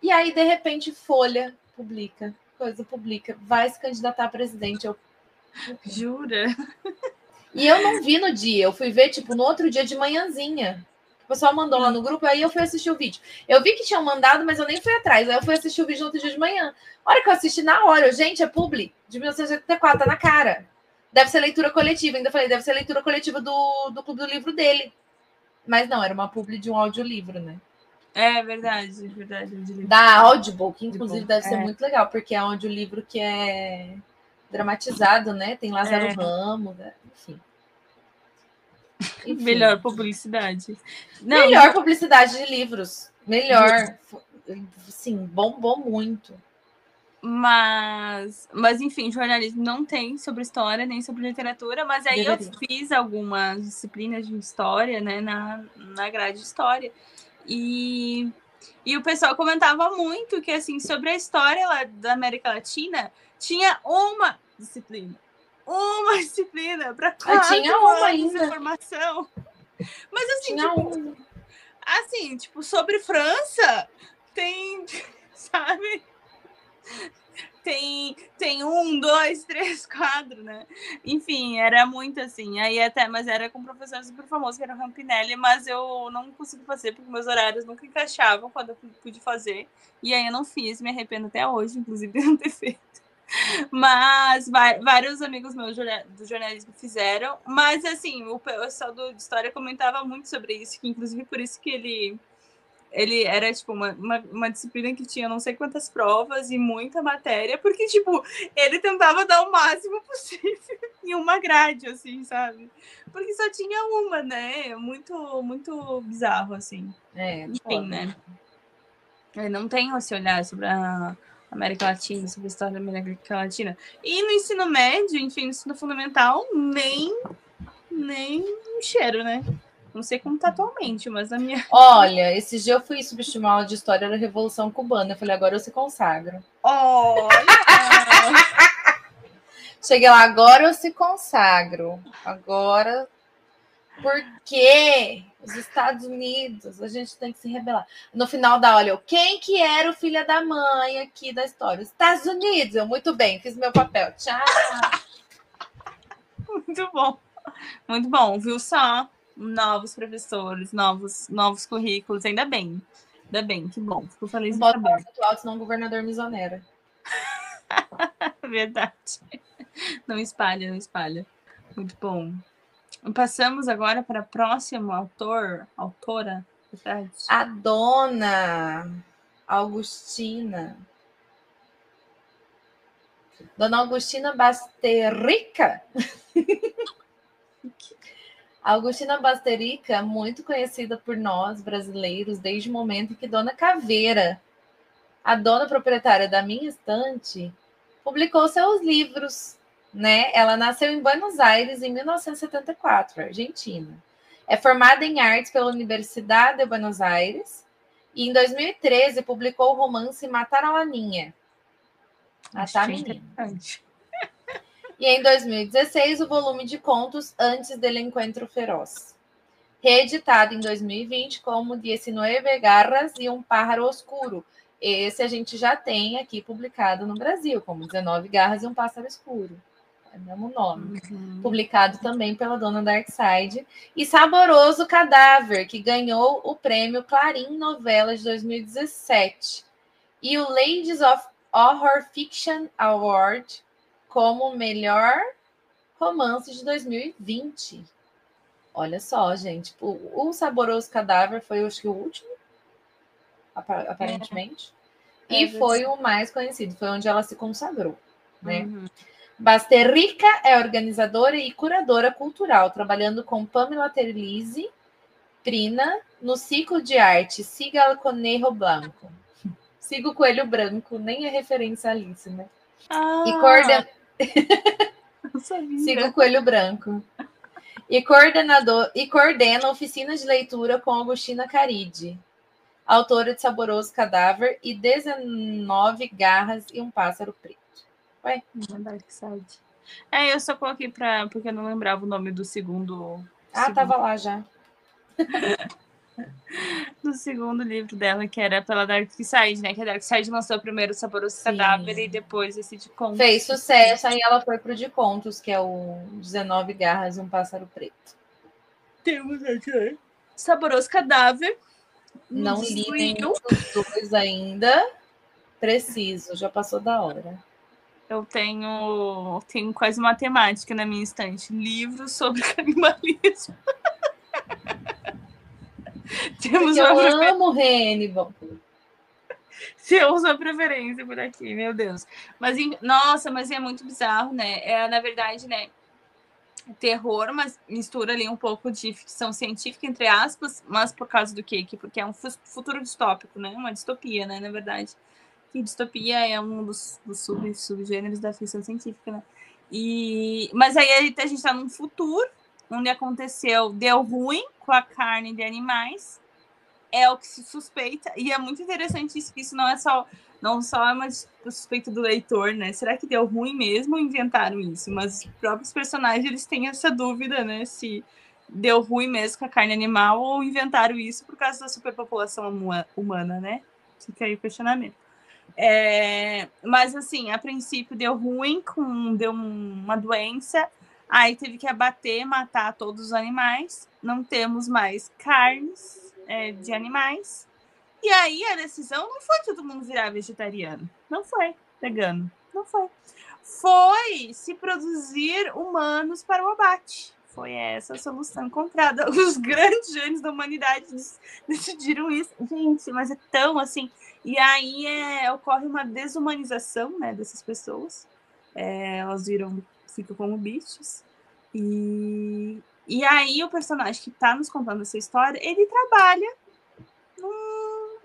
E aí, de repente, Folha publica, vai se candidatar a presidente. Jura? E eu não vi no dia, eu fui ver, tipo, no outro dia de manhãzinha. O pessoal mandou lá no grupo, aí eu fui assistir o vídeo. Eu vi que tinham mandado, mas eu nem fui atrás. Aí eu fui assistir o vídeo no outro dia de manhã. A hora que eu assisti, na hora, gente, é publi, de 1984, tá na cara. Deve ser leitura coletiva. Ainda falei, deve ser leitura coletiva do Clube do Livro dele. Mas não, era uma publi de um audiolivro, né? É verdade. Da Audible, que inclusive deve ser muito legal, porque é um audiolivro que é dramatizado, né? Tem Lázaro Ramos, né? Enfim. Melhor publicidade. Melhor publicidade de livros. Melhor. Sim, bombou muito. Mas enfim, jornalismo não tem sobre história nem sobre literatura, mas aí eu fiz algumas disciplinas de história, né, na grade de história. E o pessoal comentava muito que, assim, sobre a história lá da América Latina, tinha uma disciplina. uma disciplina para Eu tinha 4 uma anos ainda. de formação. Mas assim, Tinha tipo, uma. assim, tipo, sobre França, tem, sabe? Tem 1, 2, 3 quadros, né? Enfim, era muito assim. Aí até, mas era com um professor super famoso, que era o Rampinelli, mas eu não consegui fazer, porque meus horários nunca encaixavam quando eu pude fazer. E aí eu não fiz, me arrependo até hoje, inclusive, de não ter feito. Mas vários amigos meus do jornalismo fizeram. Mas assim, o pessoal de história comentava muito sobre isso, que inclusive por isso que ele era, tipo, uma disciplina que tinha não sei quantas provas e muita matéria, porque, tipo, ele tentava dar o máximo possível em uma grade, assim, sabe? Porque só tinha uma, né? Muito, muito bizarro, assim. Enfim, né? Ele não tem esse olhar sobre a América Latina, sobre a história da América Latina. E no ensino médio, enfim, no ensino fundamental, nem um cheiro, né? Não sei como tá atualmente, mas na minha... Olha, esses dias eu fui substituir uma aula de história da Revolução Cubana. Eu falei, agora eu se consagro. Olha! Cheguei lá, agora eu se consagro. Agora, porque os Estados Unidos, a gente tem que se rebelar. No final da aula, quem que era o filho da mãe aqui da história? Os Estados Unidos. Eu, muito bem, fiz meu papel. Tchau. Muito bom. Muito bom, viu só? Novos professores, novos currículos, ainda bem. Ainda bem, que bom. Fico feliz Não em pode falar saber. muito alto, senão o governador me exonera. Verdade. Não espalha, não espalha. Muito bom. Passamos agora para a próxima autora. Verdade. A dona Augustina. Dona Augustina Basterica. Augustina Basterica, muito conhecida por nós brasileiros desde o momento em que Dona Caveira, a dona proprietária da minha estante, publicou seus livros, né? Ela nasceu em Buenos Aires em 1974, Argentina. É formada em artes pela Universidade de Buenos Aires e em 2013 publicou o romance Matar a Laninha. Matar a menina. E em 2016 o volume de contos Antes del Encuentro Feroz. Reeditado em 2020 como 19 Garras e um Pájaro Oscuro. Esse a gente já tem aqui publicado no Brasil, como 19 Garras e um Pássaro Escuro. É o mesmo nome. Publicado também pela dona Darkside. E Saboroso Cadáver, que ganhou o prêmio Clarim Novela de 2017. E o Ladies of Horror Fiction Award como melhor romance de 2020. Olha só, gente. O Saboroso Cadáver foi, acho que, o último, aparentemente. E foi o mais conhecido. Foi onde ela se consagrou, né? Basterica é organizadora e curadora cultural, trabalhando com Pamela Terlizzi, Prina, no ciclo de arte Siga o Conejo Blanco. Siga o Coelho Branco, nem é referência a Alice, né? Siga o Coelho Branco. E coordena oficinas de leitura com Augustina Caride, autora de Saboroso Cadáver e 19 Garras e um Pássaro Preto. Ué? Eu só coloquei porque eu não lembrava o nome do segundo. Tava lá já. Do segundo livro dela, que era pela Darkside, né? Que a Darkside lançou primeiro o Saboroso Cadáver e depois esse de contos. Fez sucesso, aí ela foi pro de contos, que é o 19 Garras e um Pássaro Preto. Temos aqui Saboroso Cadáver. Não li nenhum dos dois ainda. Preciso, já passou da hora. Eu tenho quase matemática na minha estante. Livros sobre canibalismo. Temos eu amo Hannibal. Temos uma preferência por aqui, meu Deus. Mas, nossa, mas é muito bizarro, né? Na verdade, né? Terror, mas mistura ali um pouco de ficção científica, entre aspas, mas por causa do quê? Porque é um futuro distópico, né? Uma distopia, né? Na verdade. Que distopia é um dos subgêneros da ficção científica, né? Mas aí a gente tá num futuro onde deu ruim com a carne de animais é o que se suspeita, e é muito interessante isso, que isso não só é uma suspeita do leitor, né? Será que deu ruim mesmo ou inventaram isso? Mas os próprios personagens, eles têm essa dúvida, né? Se deu ruim mesmo com a carne animal ou inventaram isso por causa da superpopulação humana, né? Fica aí o questionamento. Mas, assim, a princípio deu ruim, deu uma doença, aí teve que abater, matar todos os animais, não temos mais carnes de animais, e aí a decisão não foi todo mundo virar vegetariano, não foi vegano, não foi. Foi se produzir humanos para o abate. Foi essa a solução encontrada. Os grandes gênios da humanidade decidiram isso. Gente, mas é tão assim. E aí ocorre uma desumanização, né, dessas pessoas. Elas ficam como bichos. E aí o personagem que está nos contando essa história, ele trabalha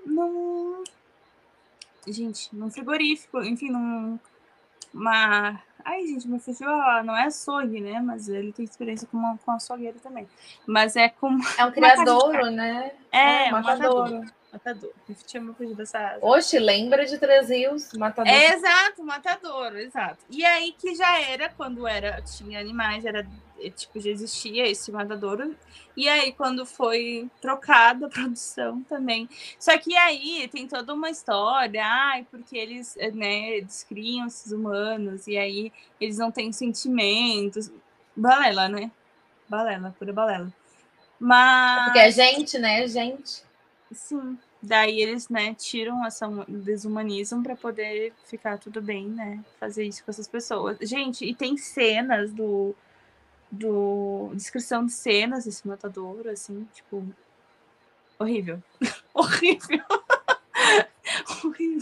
num frigorífico, enfim, Ai, gente, me fugiu, não é açougue, né? Mas ele tem experiência com açougueiro também. Mas é como. É um criadouro, né? É, um matador. Matador. Me tinha me fugido dessa asa. Oxe, lembra de Três Rios, matador. Exato, matador, exato. E aí que já era, quando tinha animais, já existia esse matadouro. E aí, quando foi trocada a produção também. Só que aí tem toda uma história, porque eles, né, descriam esses humanos, e aí eles não têm sentimentos. Balela, né? Balela, pura balela. Mas. Porque é gente, né? Gente. Sim. Daí eles, né, desumanizam para poder ficar tudo bem, né? Fazer isso com essas pessoas. Gente, e tem cenas descrição de cenas desse matadouro, assim, tipo, horrível. Horrível. Horrível.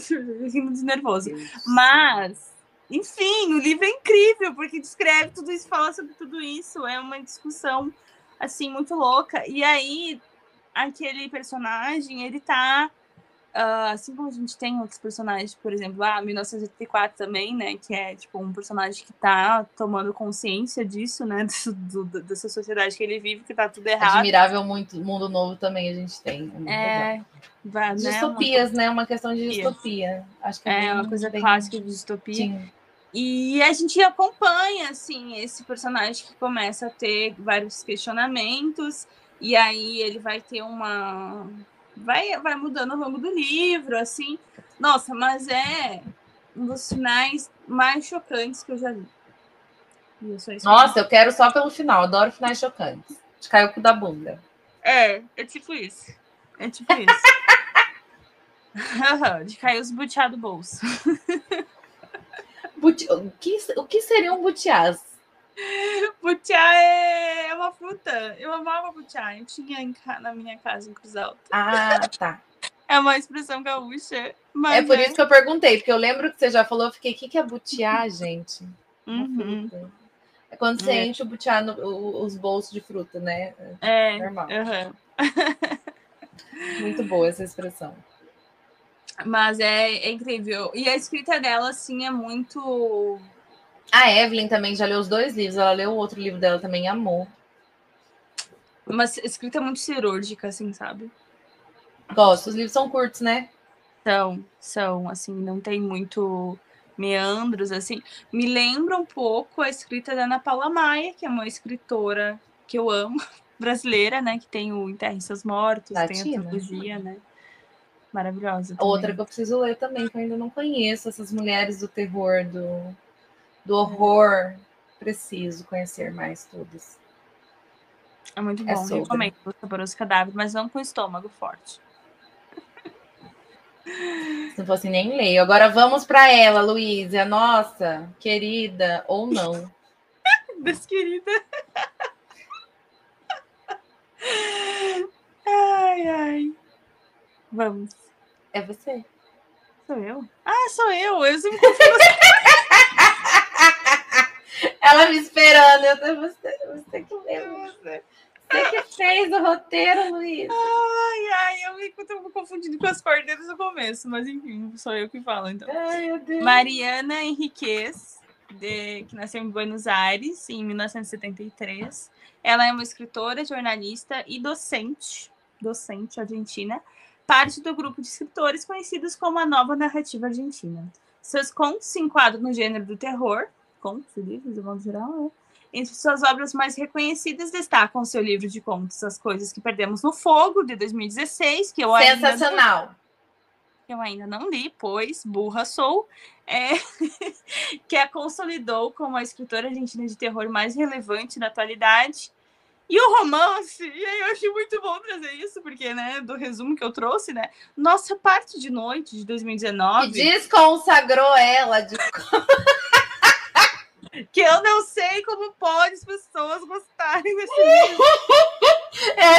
Fico muito nervoso. Mas, enfim, o livro é incrível, porque descreve tudo isso, fala sobre tudo isso. É uma discussão, assim, muito louca. E aí, aquele personagem, ele tá... assim como a gente tem outros personagens, por exemplo, 1984 também, né, que é tipo um personagem que tá tomando consciência disso, né, dessa sociedade que ele vive, que tá tudo errado. Admirável Mundo Novo também a gente tem. Distopias, né? Uma questão de distopia. Acho que é uma coisa clássica de distopia. Sim. E a gente acompanha, assim, esse personagem que começa a ter vários questionamentos, e aí ele vai ter vai mudando o rumo do livro, assim. Nossa, mas é um dos finais mais chocantes que eu já vi. Nossa, eu quero só pelo final. Adoro finais chocantes. De cair o cu da bunda. É tipo isso. É tipo isso. De cair os butiá do bolso. O que seria um butiás? Butiá é uma fruta. Eu amava butiá. Eu tinha na minha casa em Cruz Alta. Ah, tá. É uma expressão gaúcha. Mas é por isso que eu perguntei, porque eu lembro que você já falou, eu fiquei, o que é butiá, gente? Uhum. É quando você enche o butiá os bolsos de fruta, né? Normal. Muito boa essa expressão. Mas é incrível. E a escrita dela, assim, é muito... A Evelyn também já leu os 2 livros. Ela leu o outro livro dela também, amou. Uma escrita muito cirúrgica, assim, sabe? Gosto. Os livros são curtos, né? São, assim, não tem muito meandros, assim. Me lembra um pouco a escrita da Ana Paula Maia, que é uma escritora que eu amo, brasileira, né? Que tem o Enterre Seus Mortos, Latina. Tem a trilogia, né? Maravilhosa. Outra que eu preciso ler também, que eu ainda não conheço, essas mulheres do terror, do horror. Preciso conhecer mais todas. É muito bom, recomendo O Saboroso Cadáver, mas não com estômago forte. Se não fosse nem leio. Agora vamos para ela, Luísa, nossa querida ou não. Desquerida. Ai. Vamos. É você. Sou eu? Sou eu. Eu sempre confio. Ela me esperando. Você que leu. Você que fez o roteiro, Luísa. Eu me confundindo com as cordeiras no começo, mas enfim, sou eu que falo, então. Ai, meu Deus. Mariana Henriquez, que nasceu em Buenos Aires em 1973. Ela é uma escritora, jornalista e docente, docente argentina, parte do grupo de escritores conhecidos como a Nova Narrativa Argentina. Seus contos se enquadram no gênero do terror, contos e livros, de modo geral, né? Entre suas obras mais reconhecidas destacam seu livro de contos As Coisas que Perdemos no Fogo, de 2016, que eu ainda não li, pois burra sou, que a consolidou como a escritora argentina de terror mais relevante na atualidade. E o romance, e aí eu achei muito bom trazer isso, porque, né, do resumo que eu trouxe, né, Nossa Parte de Noite, de 2019... Que desconsagrou ela de... que eu não sei como pode as pessoas gostarem desse livro.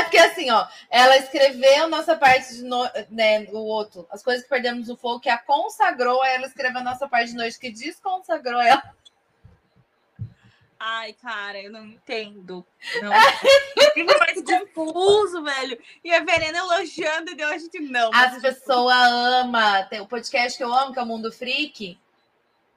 Porque assim, ó, ela escreveu Nossa Parte de Noite, né, o outro, As Coisas que Perdemos no Fogo, que a consagrou, ela escreveu Nossa Parte de Noite, que desconsagrou ela. Ai, cara, eu não entendo. Não. Livro mais confuso, velho. E a Verena elogiando, e a gente não. As pessoas amam. Tem o podcast que eu amo, que é o Mundo Freak.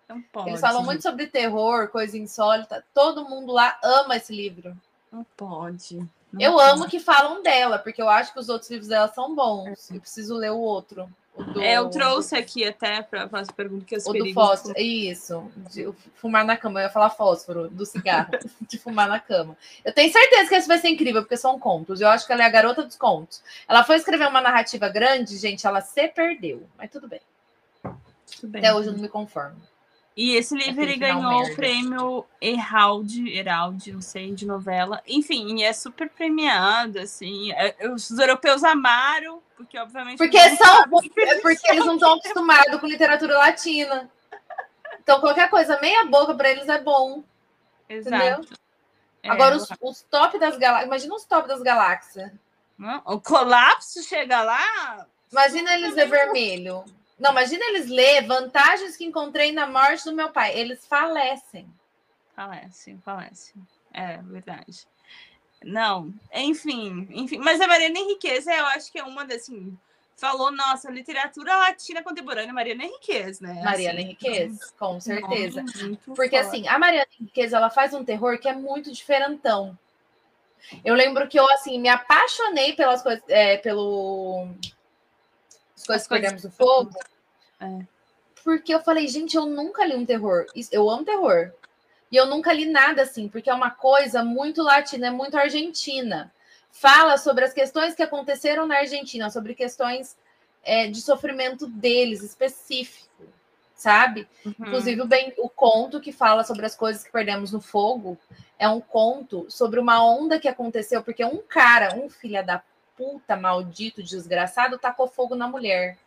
Não pode. Eles falam muito sobre terror, coisa insólita. Todo mundo lá ama esse livro. Não pode. Não eu pode. amo que falam dela, porque eu acho que os outros livros dela são bons. Eu preciso ler o outro. Eu trouxe aqui até para fazer pergunta que o do fósforo. Isso. De fumar na cama. Eu ia falar fósforo, do cigarro. De fumar na cama. Eu tenho certeza que esse vai ser incrível, porque são contos. Eu acho que ela é a garota dos contos. Ela foi escrever uma narrativa grande, gente, ela se perdeu. Mas tudo bem. Até hoje eu não me conformo. E esse livro ele ganhou o prêmio Herald, não sei, de novela. Enfim, é super premiado, assim. Os europeus amaram, porque obviamente... Porque eles não estão acostumados com literatura latina. Então, qualquer coisa meia boca para eles é bom. Exato. Entendeu? Agora, os top das galáxias... Imagina os top das galáxias. O colapso chega lá... Imagina eles ver vermelho. Não, imagina eles ler Vantagens que Encontrei na Morte do Meu Pai. Eles falecem. Falecem. É verdade. Não, enfim. Mas a Mariana Enriquez, eu acho que é uma das, assim, falou, nossa, literatura latina contemporânea, Mariana Enriquez, né? Mariana Enriquez, com certeza. Porque, assim, a Mariana Enriquez, ela faz um terror que é muito diferentão. Eu lembro que eu, assim, me apaixonei pelas coisas, As Coisas que Perdemos no Fogo. Porque eu falei, gente, eu nunca li um terror. Eu amo terror. E eu nunca li nada assim, porque é uma coisa muito latina, é muito argentina. Fala sobre as questões que aconteceram na Argentina, sobre questões de sofrimento deles, específico, sabe? Inclusive, o conto que fala sobre as coisas que perdemos no fogo é um conto sobre uma onda que aconteceu, porque um cara, um filho da puta, maldito, desgraçado, tacou fogo na mulher.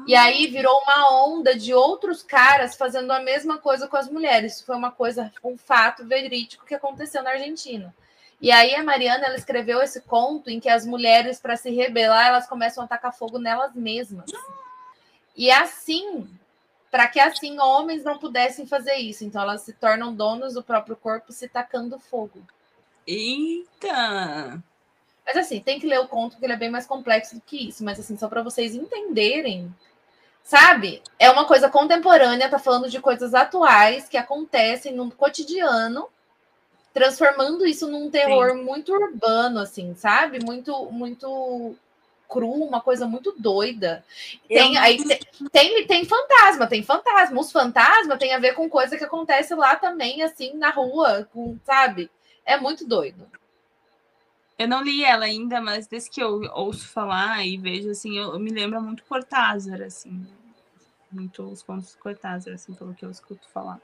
E aí virou uma onda de outros caras fazendo a mesma coisa com as mulheres. Isso foi um fato verídico que aconteceu na Argentina. E aí a Mariana, ela escreveu esse conto em que as mulheres, para se rebelar, elas começam a tacar fogo nelas mesmas. E assim, para que assim homens não pudessem fazer isso. Então elas se tornam donos do próprio corpo se tacando fogo. Eita! Mas assim, tem que ler o conto, porque ele é bem mais complexo do que isso. Mas assim, só para vocês entenderem, sabe? É uma coisa contemporânea, tá falando de coisas atuais que acontecem no cotidiano, transformando isso num terror muito urbano, assim, sabe? Muito, muito cru, uma coisa muito doida. Tem fantasma. Os fantasmas têm a ver com coisa que acontece lá também, assim, na rua, sabe? É muito doido. Eu não li ela ainda, mas desde que eu ouço falar e vejo, assim, eu me lembro muito Cortázar, assim. Muito os contos de Cortázar, assim, pelo que eu escuto falar.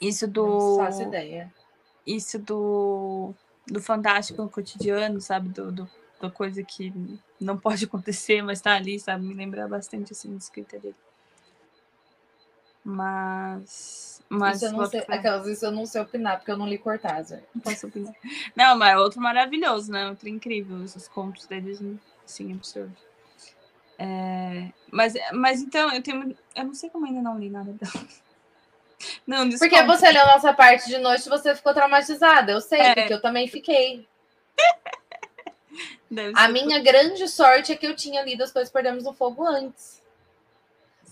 Isso do... Não faço ideia. Isso do fantástico no cotidiano, sabe? Da coisa que não pode acontecer, mas tá ali, sabe? Me lembra bastante, assim, de escrita dele. Mas isso eu não sei, isso eu não sei opinar, porque eu não li Cortázar. Não posso opinar. Não, mas é outro maravilhoso, né? Outro incrível. Os contos deles, assim, absurdo. Mas então, eu não sei como ainda não li nada dela. Não, porque você leu Nossa Parte de Noite e você ficou traumatizada. Eu sei, porque eu também fiquei. A minha grande sorte é que eu tinha lido As Coisas que Perdemos no Fogo antes.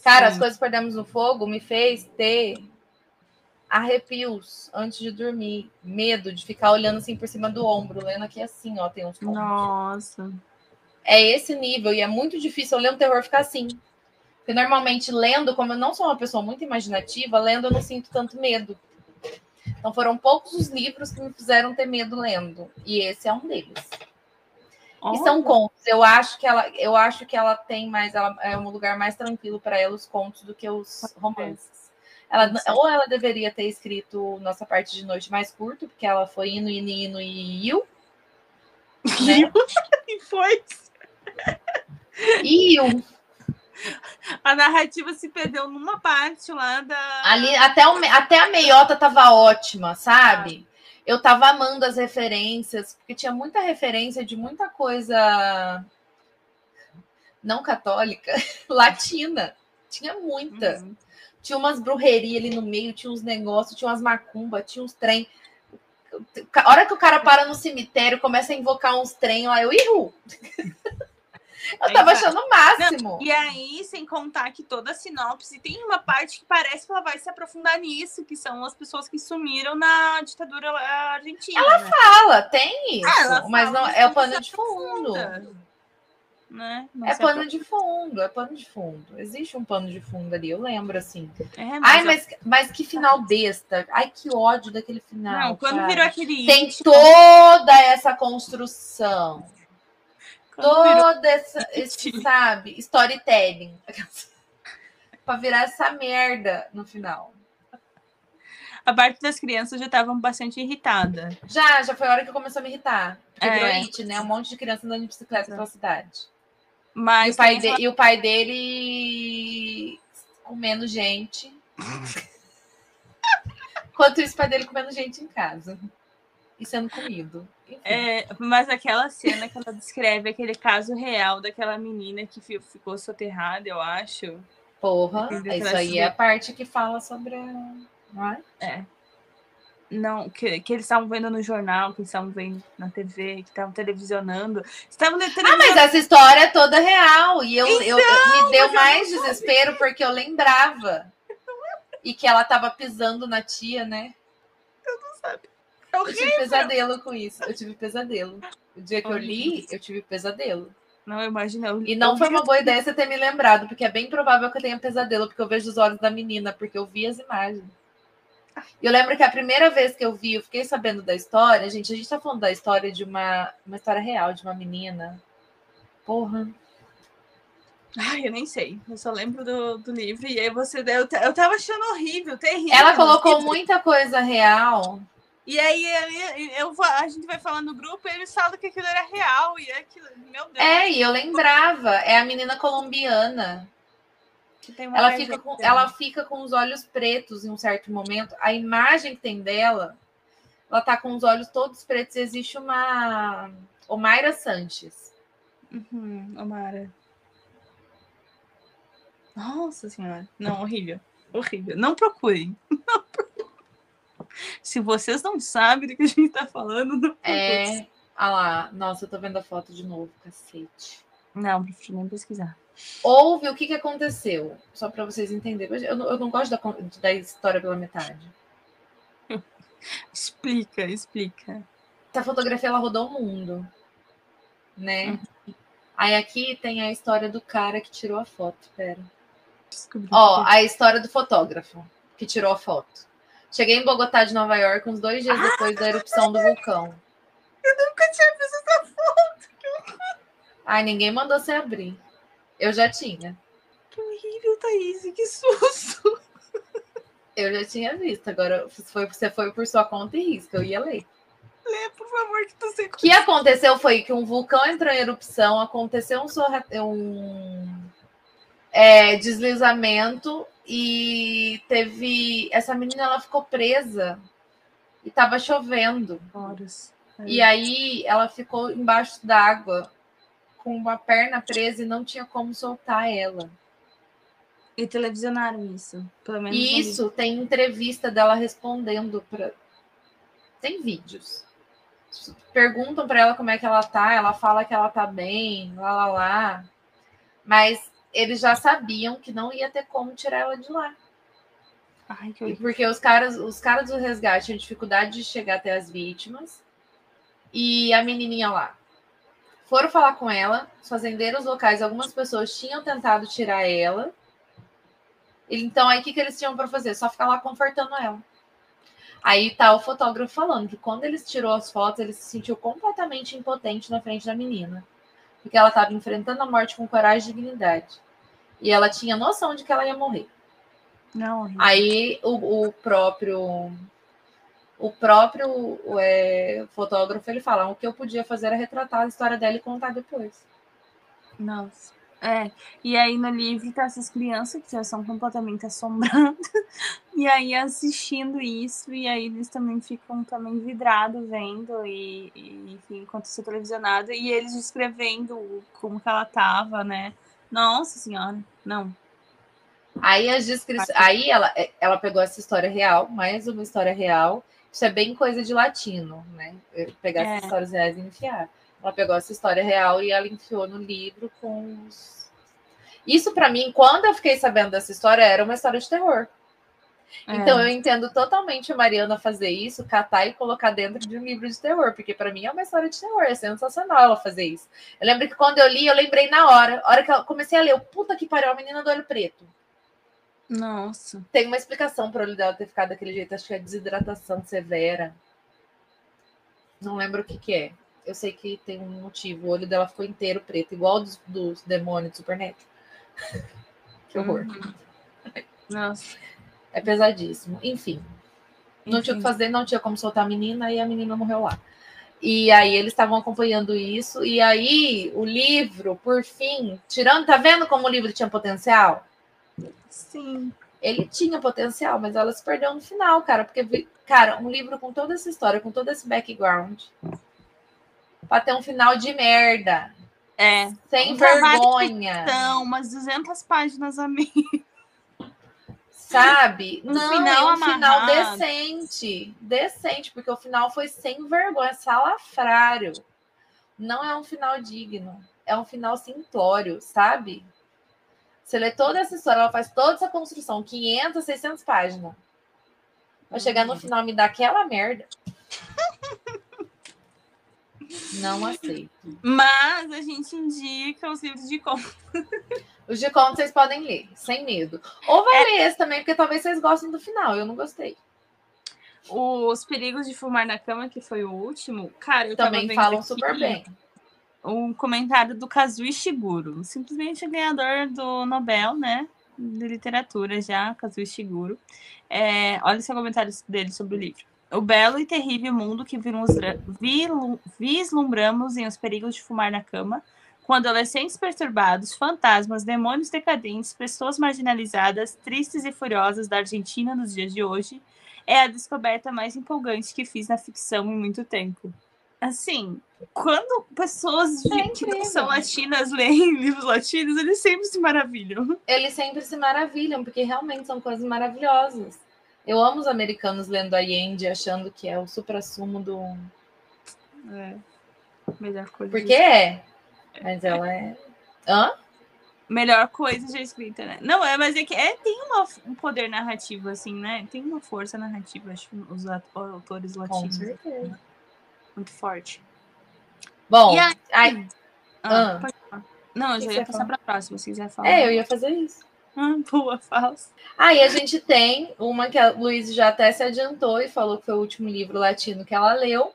Cara, As Coisas que Perdemos no Fogo me fez ter arrepios antes de dormir, medo de ficar olhando assim por cima do ombro, lendo aqui assim, ó, tem uns contos. Nossa. É esse nível, e é muito difícil eu ler um terror ficar assim. Porque normalmente lendo, como eu não sou uma pessoa muito imaginativa, lendo eu não sinto tanto medo. Então foram poucos os livros que me fizeram ter medo lendo, e esse é um deles. E são contos. Eu acho que ela tem mais, ela é um lugar mais tranquilo para ela os contos do que os romances. Ou ela deveria ter escrito Nossa Parte de Noite mais curto, porque ela foi indo e iu. Né? E foi. Iu. A narrativa se perdeu numa parte lá da. Ali, até a meiota tava ótima, sabe? Eu tava amando as referências, porque tinha muita referência de muita coisa não católica, latina. Tinha muita. Uhum. Tinha umas bruxerias ali no meio, tinha uns negócios, tinha umas macumbas, tinha uns trem. A hora que o cara para no cemitério, começa a invocar uns trem lá, eu erro. Eu tava achando o máximo. Não, e aí, sem contar que toda a sinopse tem uma parte que parece que ela vai se aprofundar nisso, que são as pessoas que sumiram na ditadura argentina. Ela fala, tem isso, ela mas fala, não é o pano de fundo. Né? É pano de fundo, é pano de fundo. Existe um pano de fundo ali, eu lembro assim. Mas que final besta. Ai, que ódio daquele final. Não, quando virou aquele tem toda essa construção. Toda esse, sabe, storytelling. Pra virar essa merda no final. A parte das crianças já estavam bastante irritada. Já foi a hora que começou a me irritar. Porque virou it, né? Um monte de criança andando de bicicleta pela cidade. Mas e o pai dele comendo gente. Enquanto isso, o pai dele comendo gente em casa. E sendo comido. Mas aquela cena que ela descreve, aquele caso real daquela menina que ficou soterrada, eu acho. Porra, isso aí é a parte que fala sobre não é? Não, que eles estavam vendo no jornal, que eles estavam vendo na TV, que estavam televisionando. Mas essa história é toda real. E me deu mais desespero porque eu lembrava. E que ela tava pisando na tia, né? Eu não sabia. Eu tive pesadelo com isso. Eu tive pesadelo. O dia que eu li, eu tive pesadelo. Não, eu imagino. E não foi uma boa ideia você ter me lembrado, porque é bem provável que eu tenha pesadelo, porque eu vejo os olhos da menina, porque eu vi as imagens. E eu lembro que a primeira vez que eu vi, eu fiquei sabendo da história. Gente, a gente tá falando da história de uma história real, de uma menina. Porra. Ai, eu nem sei. Eu só lembro do livro. E aí eu tava achando horrível, terrível. Ela colocou muita coisa real. E aí a gente vai falando no grupo e eles falam que aquilo era real. E aquilo, meu Deus. E eu lembrava. É a menina colombiana. Ela fica com os olhos pretos em um certo momento. A imagem que tem dela, ela tá com os olhos todos pretos. Existe uma Omaira Sanches. Omara. Nossa senhora. Não, horrível. Horrível. Não procurem. Não procurem. Se vocês não sabem do que a gente tá falando, não procurem. Olha lá. Nossa, eu tô vendo a foto de novo, cacete. Não, prefiro nem pesquisar. Ouve o que aconteceu, só para vocês entenderem. Eu não gosto da história pela metade. Explica. Essa fotografia, ela rodou o mundo, né? Aí aqui tem a história do cara que tirou a foto. Pera. A história do fotógrafo que tirou a foto. Cheguei em Bogotá de Nova York uns 2 dias depois da erupção do vulcão. Eu nunca tinha visto essa foto. Ai, ninguém mandou você abrir. Eu já tinha. Que horrível, Thaís. Que susto. Eu já tinha visto. Agora você foi por sua conta e risco. Eu ia ler. Lê, por favor, que tu sei. O que aconteceu foi que um vulcão entrou em erupção, aconteceu um deslizamento e teve... Essa menina, ela ficou presa e estava chovendo. Horas. E aí ela ficou embaixo d'água com uma perna presa e não tinha como soltar ela. E televisionaram isso, pelo menos. Isso, tem entrevista dela respondendo tem vídeos. Perguntam para ela como é que ela tá, ela fala que ela tá bem, lá. Mas eles já sabiam que não ia ter como tirar ela de lá. Ai, que horrível. Porque os caras do resgate tinham dificuldade de chegar até as vítimas. E a menininha lá. Foram falar com ela, os fazendeiros locais, algumas pessoas tinham tentado tirar ela. Então, aí o que eles tinham para fazer? Só ficar lá confortando ela. Aí tá o fotógrafo falando que quando eles tirou as fotos, ele se sentiu completamente impotente na frente da menina. Porque ela estava enfrentando a morte com coragem e dignidade. E ela tinha noção de que ela ia morrer. Não, horrível. Aí o próprio fotógrafo, ele fala, o que eu podia fazer era retratar a história dela e contar depois. Nossa. E aí no livro tá essas crianças que já são completamente assombradas, e aí assistindo isso, e aí eles também ficam também vidrados vendo, enfim, enquanto isso é televisionado, e eles descrevendo como que ela tava, né? Nossa senhora, não. Aí aí ela pegou essa história real, mais uma história real. Isso é bem coisa de latino, né? Pegar essas histórias reais e enfiar. Ela pegou essa história real e ela enfiou no livro com os... Isso, para mim, quando eu fiquei sabendo dessa história, era uma história de terror. Então, eu entendo totalmente a Mariana fazer isso, catar e colocar dentro de um livro de terror, porque para mim é uma história de terror, é sensacional ela fazer isso. Eu lembro que quando eu li, eu lembrei na hora que eu comecei a ler, puta que pariu, a menina do olho preto. Nossa. Tem uma explicação para o olho dela ter ficado daquele jeito, acho que é desidratação severa. Não lembro o que é. Eu sei que tem um motivo, o olho dela ficou inteiro preto, igual dos demônios do Supernatural. Que horror. Nossa. É pesadíssimo. Enfim. Não tinha o que fazer, não tinha como soltar a menina, e a menina morreu lá. E aí eles estavam acompanhando isso, e aí o livro, por fim, tirando, tá vendo como o livro tinha potencial? Sim. Ele tinha potencial, mas ela se perdeu no final, cara, porque, cara, um livro com toda essa história, com todo esse background, pra ter um final de merda. Sem vergonha. São umas 200 páginas a mim. Sabe? Não, final é um final decente. Decente, porque o final foi sem vergonha, salafrário. Não é um final digno. É um final simplório, sabe? Você lê toda essa história, ela faz toda essa construção, 500, 600 páginas. Vai chegar no final, me dá aquela merda. Não aceito. Mas a gente indica os livros de conto. Os de conto vocês podem ler, sem medo. Ou vai ler esse também, porque talvez vocês gostem do final. Eu não gostei. Os Perigos de Fumar na Cama, que foi o último, cara, eu também falam super bem. Um comentário do Kazuo Ishiguro, simplesmente ganhador do Nobel, né? De literatura já, Kazuo Ishiguro. Olha esse comentário dele sobre o livro. O belo e terrível mundo que vislumbramos em Os Perigos de Fumar na Cama, com adolescentes perturbados, fantasmas, demônios decadentes, pessoas marginalizadas, tristes e furiosas da Argentina nos dias de hoje, é a descoberta mais empolgante que fiz na ficção em muito tempo. Assim, quando pessoas que não são latinas leem livros latinos, eles sempre se maravilham. Eles sempre se maravilham, porque realmente são coisas maravilhosas. Eu amo os americanos lendo Allende, achando que é o suprassumo do... Melhor coisa. Porque é. Mas ela é... Hã? Melhor coisa já escrita, né? Não, mas é que tem um poder narrativo, assim, né? Tem uma força narrativa, acho, os autores latinos. Com certeza. Muito forte. Bom, pode falar. Não, eu já ia passar para a próxima, se quiser falar. Eu ia fazer isso. Boa, fala. Aí a gente tem uma que a Luísa já até se adiantou e falou que foi o último livro latino que ela leu,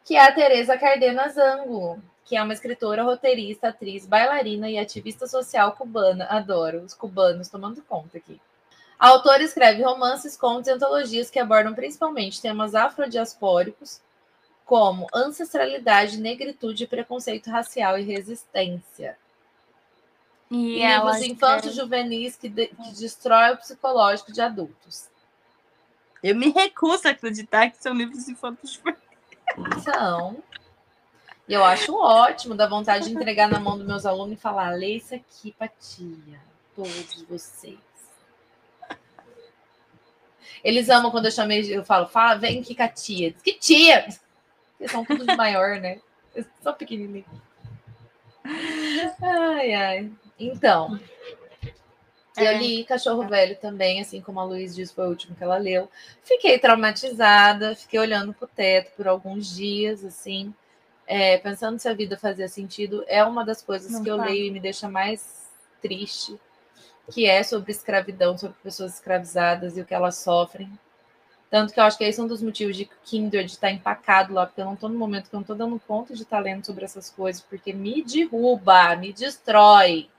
que é a Teresa Cardenas Ângulo, que é uma escritora, roteirista, atriz, bailarina e ativista social cubana. Adoro os cubanos tomando conta aqui. A autora escreve romances, contos e antologias que abordam principalmente temas afrodiaspóricos, como ancestralidade, negritude, preconceito racial e resistência. E livros infantos juvenis que destrói o psicológico de adultos. Eu me recuso a acreditar que são livros infantos juvenis. São. E eu acho ótimo, dá vontade de entregar na mão dos meus alunos e falar: lê isso aqui pra tia, todos vocês. Eles amam quando eu falo, vem aqui com a tia. Diz que tia! Eles são todos de maior, né? Eles são pequenininhos. Ai, ai. Então, Eu li Cachorro Velho também, assim como a Luiz disse, foi o último que ela leu. Fiquei traumatizada, fiquei olhando pro teto por alguns dias, assim, pensando se a vida fazia sentido. É uma das coisas Não que eu tá. leio e me deixa mais triste, que é sobre escravidão, sobre pessoas escravizadas e o que elas sofrem. Tanto que eu acho que esse é um dos motivos de Kindred estar empacado lá, porque eu não estou no momento que eu não estou dando conta de estar lendo sobre essas coisas, porque me derruba, me destrói.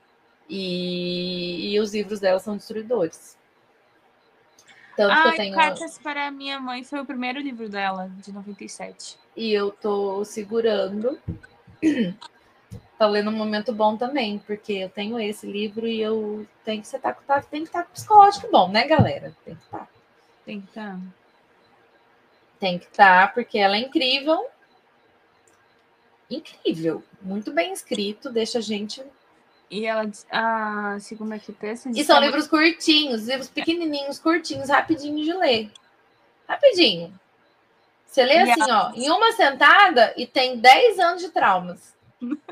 E os livros dela são destruidores. Tanto que eu tenho. Cartas para a Minha Mãe foi o primeiro livro dela, de 97. E eu tô segurando. Tá lendo um momento bom também, porque eu tenho esse livro e eu tenho que estar com psicológico bom, né, galera? Tem que estar. Tem que estar. Tem que estar, porque ela é incrível. Incrível. Muito bem escrito, deixa a gente. E ela, a segunda que pensa, E são livros curtinhos, livros pequenininhos, curtinhos, rapidinho de ler. Rapidinho. Você lê assim, ó, em uma sentada e tem 10 anos de traumas.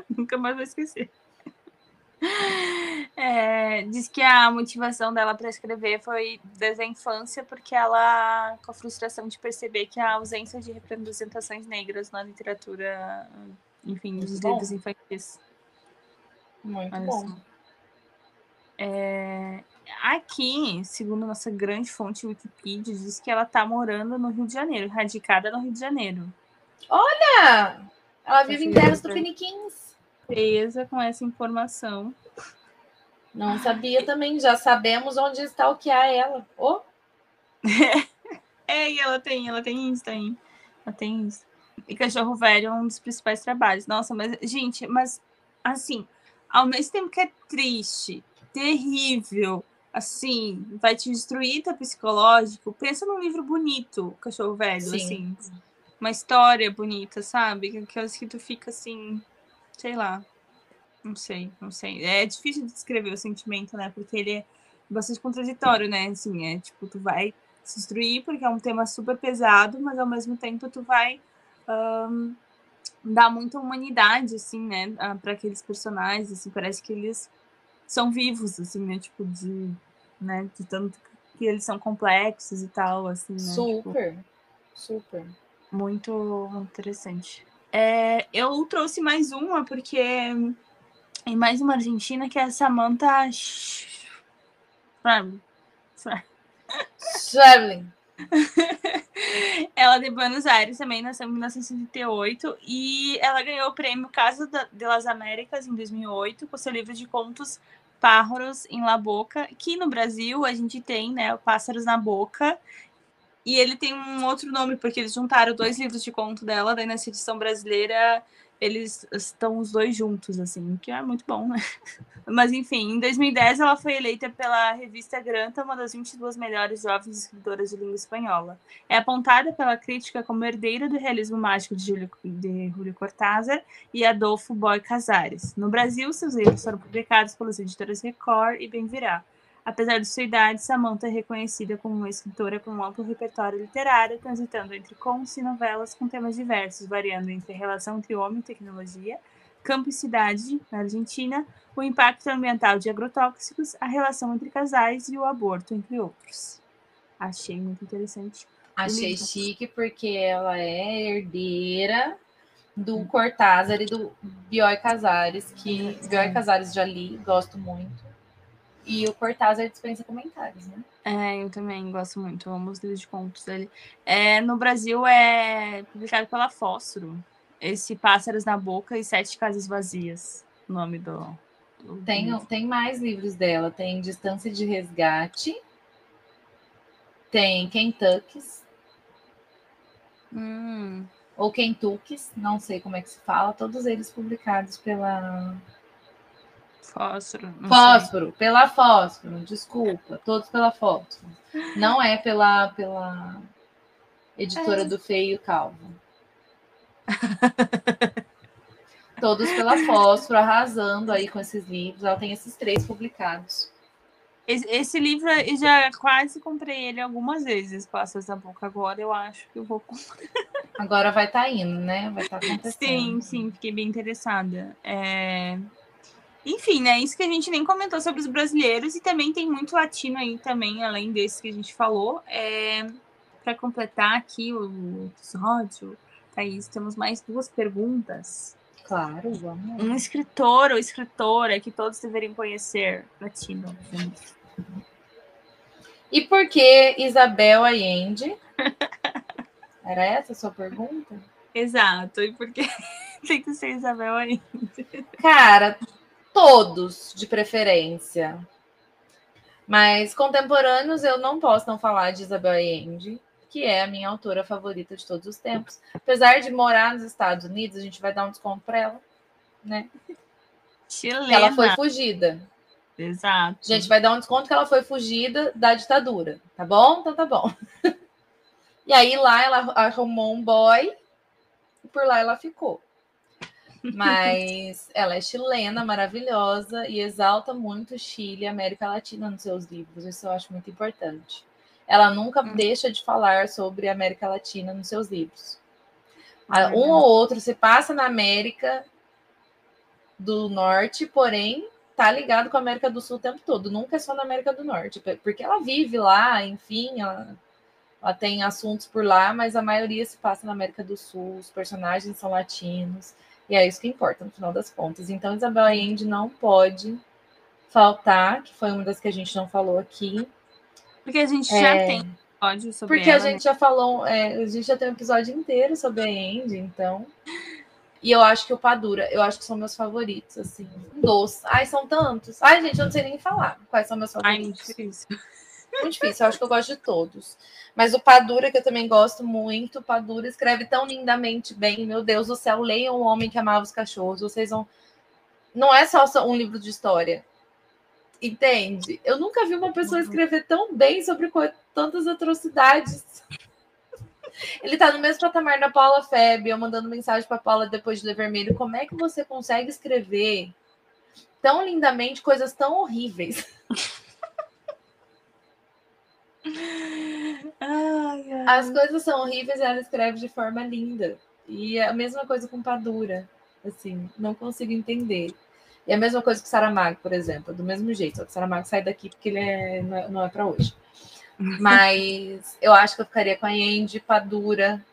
Nunca mais vou esquecer. Diz que a motivação dela para escrever foi desde a infância, porque ela, com a frustração de perceber que a ausência de representações negras na literatura, enfim, dos livros infantis. Muito bom. Aqui, segundo nossa grande fonte Wikipedia, diz que ela tá morando no Rio de Janeiro, radicada no Rio de Janeiro. Olha! Ela vive em terras tupiniquins. Presa com essa informação. Não sabia também, já sabemos onde está o que há ela. Oh. E ela tem Insta, hein? Ela tem Insta. E Cachorro Velho é um dos principais trabalhos. Nossa, mas, gente, assim, ao mesmo tempo que é triste, terrível, assim, vai te destruir teu psicológico, pensa num livro bonito, Cachorro Velho, Sim. assim. Uma história bonita, sabe? Aquelas que tu fica assim, sei lá. Não sei. É difícil de descrever o sentimento, né? Porque ele é bastante contraditório, né? Assim, tipo, tu vai se destruir porque é um tema super pesado, mas ao mesmo tempo tu vai dar muita humanidade, assim, né? Para aqueles personagens, assim, parece que eles são vivos, assim, né? Tipo, de tanto que eles são complexos e tal, assim, né? Super. Muito interessante. Eu trouxe mais uma, porque tem mais uma argentina que é a Samantha Schweblin. Ela é de Buenos Aires também, nasceu em 1968 e ela ganhou o prêmio Casa de las Américas em 2008 com seu livro de contos Pájaros em La Boca, que no Brasil a gente tem, né, o Pássaros na Boca, e ele tem um outro nome, porque eles juntaram 2 livros de conto dela, daí nessa edição brasileira eles estão os 2 juntos, assim, que é muito bom, né? Mas, enfim, em 2010 ela foi eleita pela revista Granta uma das 22 melhores jovens escritoras de língua espanhola. É apontada pela crítica como herdeira do realismo mágico de Júlio Cortázar e Adolfo Boy Casares. No Brasil, seus livros foram publicados pelas editoras Record e Bem-Virá. Apesar de sua idade, Samantha é reconhecida como uma escritora com um amplo repertório literário, transitando entre contos e novelas com temas diversos, variando entre a relação entre homem e tecnologia, campo e cidade, na Argentina, o impacto ambiental de agrotóxicos, a relação entre casais e o aborto, entre outros. Achei muito interessante. Achei chique porque ela é herdeira do Cortázar e do Bioy Casares, que Bioy Casares já li, gosto muito. E o Cortázar dispensa comentários, né? Eu também gosto muito, amo os livros de contos dele. No Brasil é publicado pela Fósforo, esse Pássaros na Boca e Sete Casas Vazias, o nome do Tem mais livros dela, tem Distância de Resgate, tem Kentucky's, ou Kentucky's, não sei como é que se fala, todos eles publicados pela Fósforo. Pela Fósforo, desculpa, todos pela Fósforo. Não é pela editora do Feio e Calvo. Todos pela Fósforo, arrasando aí com esses livros. Ela tem esses 3 publicados. Esse livro eu já quase comprei ele algumas vezes, Pássaros na Boca. Agora eu acho que eu vou comprar. Agora vai estar indo, né? Vai estar acontecendo. Sim, fiquei bem interessada. Enfim, né? Isso que a gente nem comentou sobre os brasileiros, e também tem muito latino aí também, além desse que a gente falou. Para completar aqui o episódio, Thaís, temos mais 2 perguntas. Claro, vamos. Um escritor ou escritora que todos deveriam conhecer, latino, obviamente. E por que Isabel Allende? Era essa a sua pergunta? Exato. E por que tem que ser Isabel Allende? Cara, todos, de preferência. Mas contemporâneos eu não posso não falar de Isabel Allende, que é a minha autora favorita de todos os tempos. Apesar de morar nos Estados Unidos, a gente vai dar um desconto para ela, né? Chilena. Que ela foi fugida. Exato. A gente vai dar um desconto que ela foi fugida da ditadura, tá bom? Então tá bom. E aí lá ela arrumou um boy e por lá ela ficou. Mas ela é chilena, maravilhosa e exalta muito o Chile e a América Latina nos seus livros. Isso eu acho muito importante. Ela nunca deixa de falar sobre a América Latina nos seus livros. Um ou outro se passa na América do Norte, porém tá ligado com a América do Sul o tempo todo. Nunca é só na América do Norte, porque ela vive lá, enfim, ela tem assuntos por lá, mas a maioria se passa na América do Sul, os personagens são latinos, e é isso que importa no final das contas. Então, Isabel Allende não pode faltar, que foi uma das que a gente não falou aqui. Porque a gente já tem episódio sobre porque ela, a gente já falou, a gente já tem um episódio inteiro sobre a Allende, então. E eu acho que o Padura, eu acho que são meus favoritos, assim. Doce. Ai, são tantos. Ai, gente, eu não sei nem falar quais são meus favoritos. Ai, muito difícil. Muito difícil, eu acho que eu gosto de todos. Mas o Padura, que eu também gosto muito, o Padura escreve tão lindamente bem. Meu Deus do céu, leiam O Homem que Amava os Cachorros. Vocês vão. Não é só um livro de história. Entende? Eu nunca vi uma pessoa escrever tão bem sobre tantas atrocidades. Ele tá no mesmo patamar da Paula Feb, eu mandando mensagem para Paula depois de Ler Vermelho. Como é que você consegue escrever tão lindamente coisas tão horríveis? As coisas são horríveis e ela escreve de forma linda. E é a mesma coisa com Padura. Assim, não consigo entender. E a mesma coisa com Saramago, por exemplo. Do mesmo jeito. Só que Saramago sai daqui porque ele não é para hoje. Mas eu acho que eu ficaria com a Allende, Padura.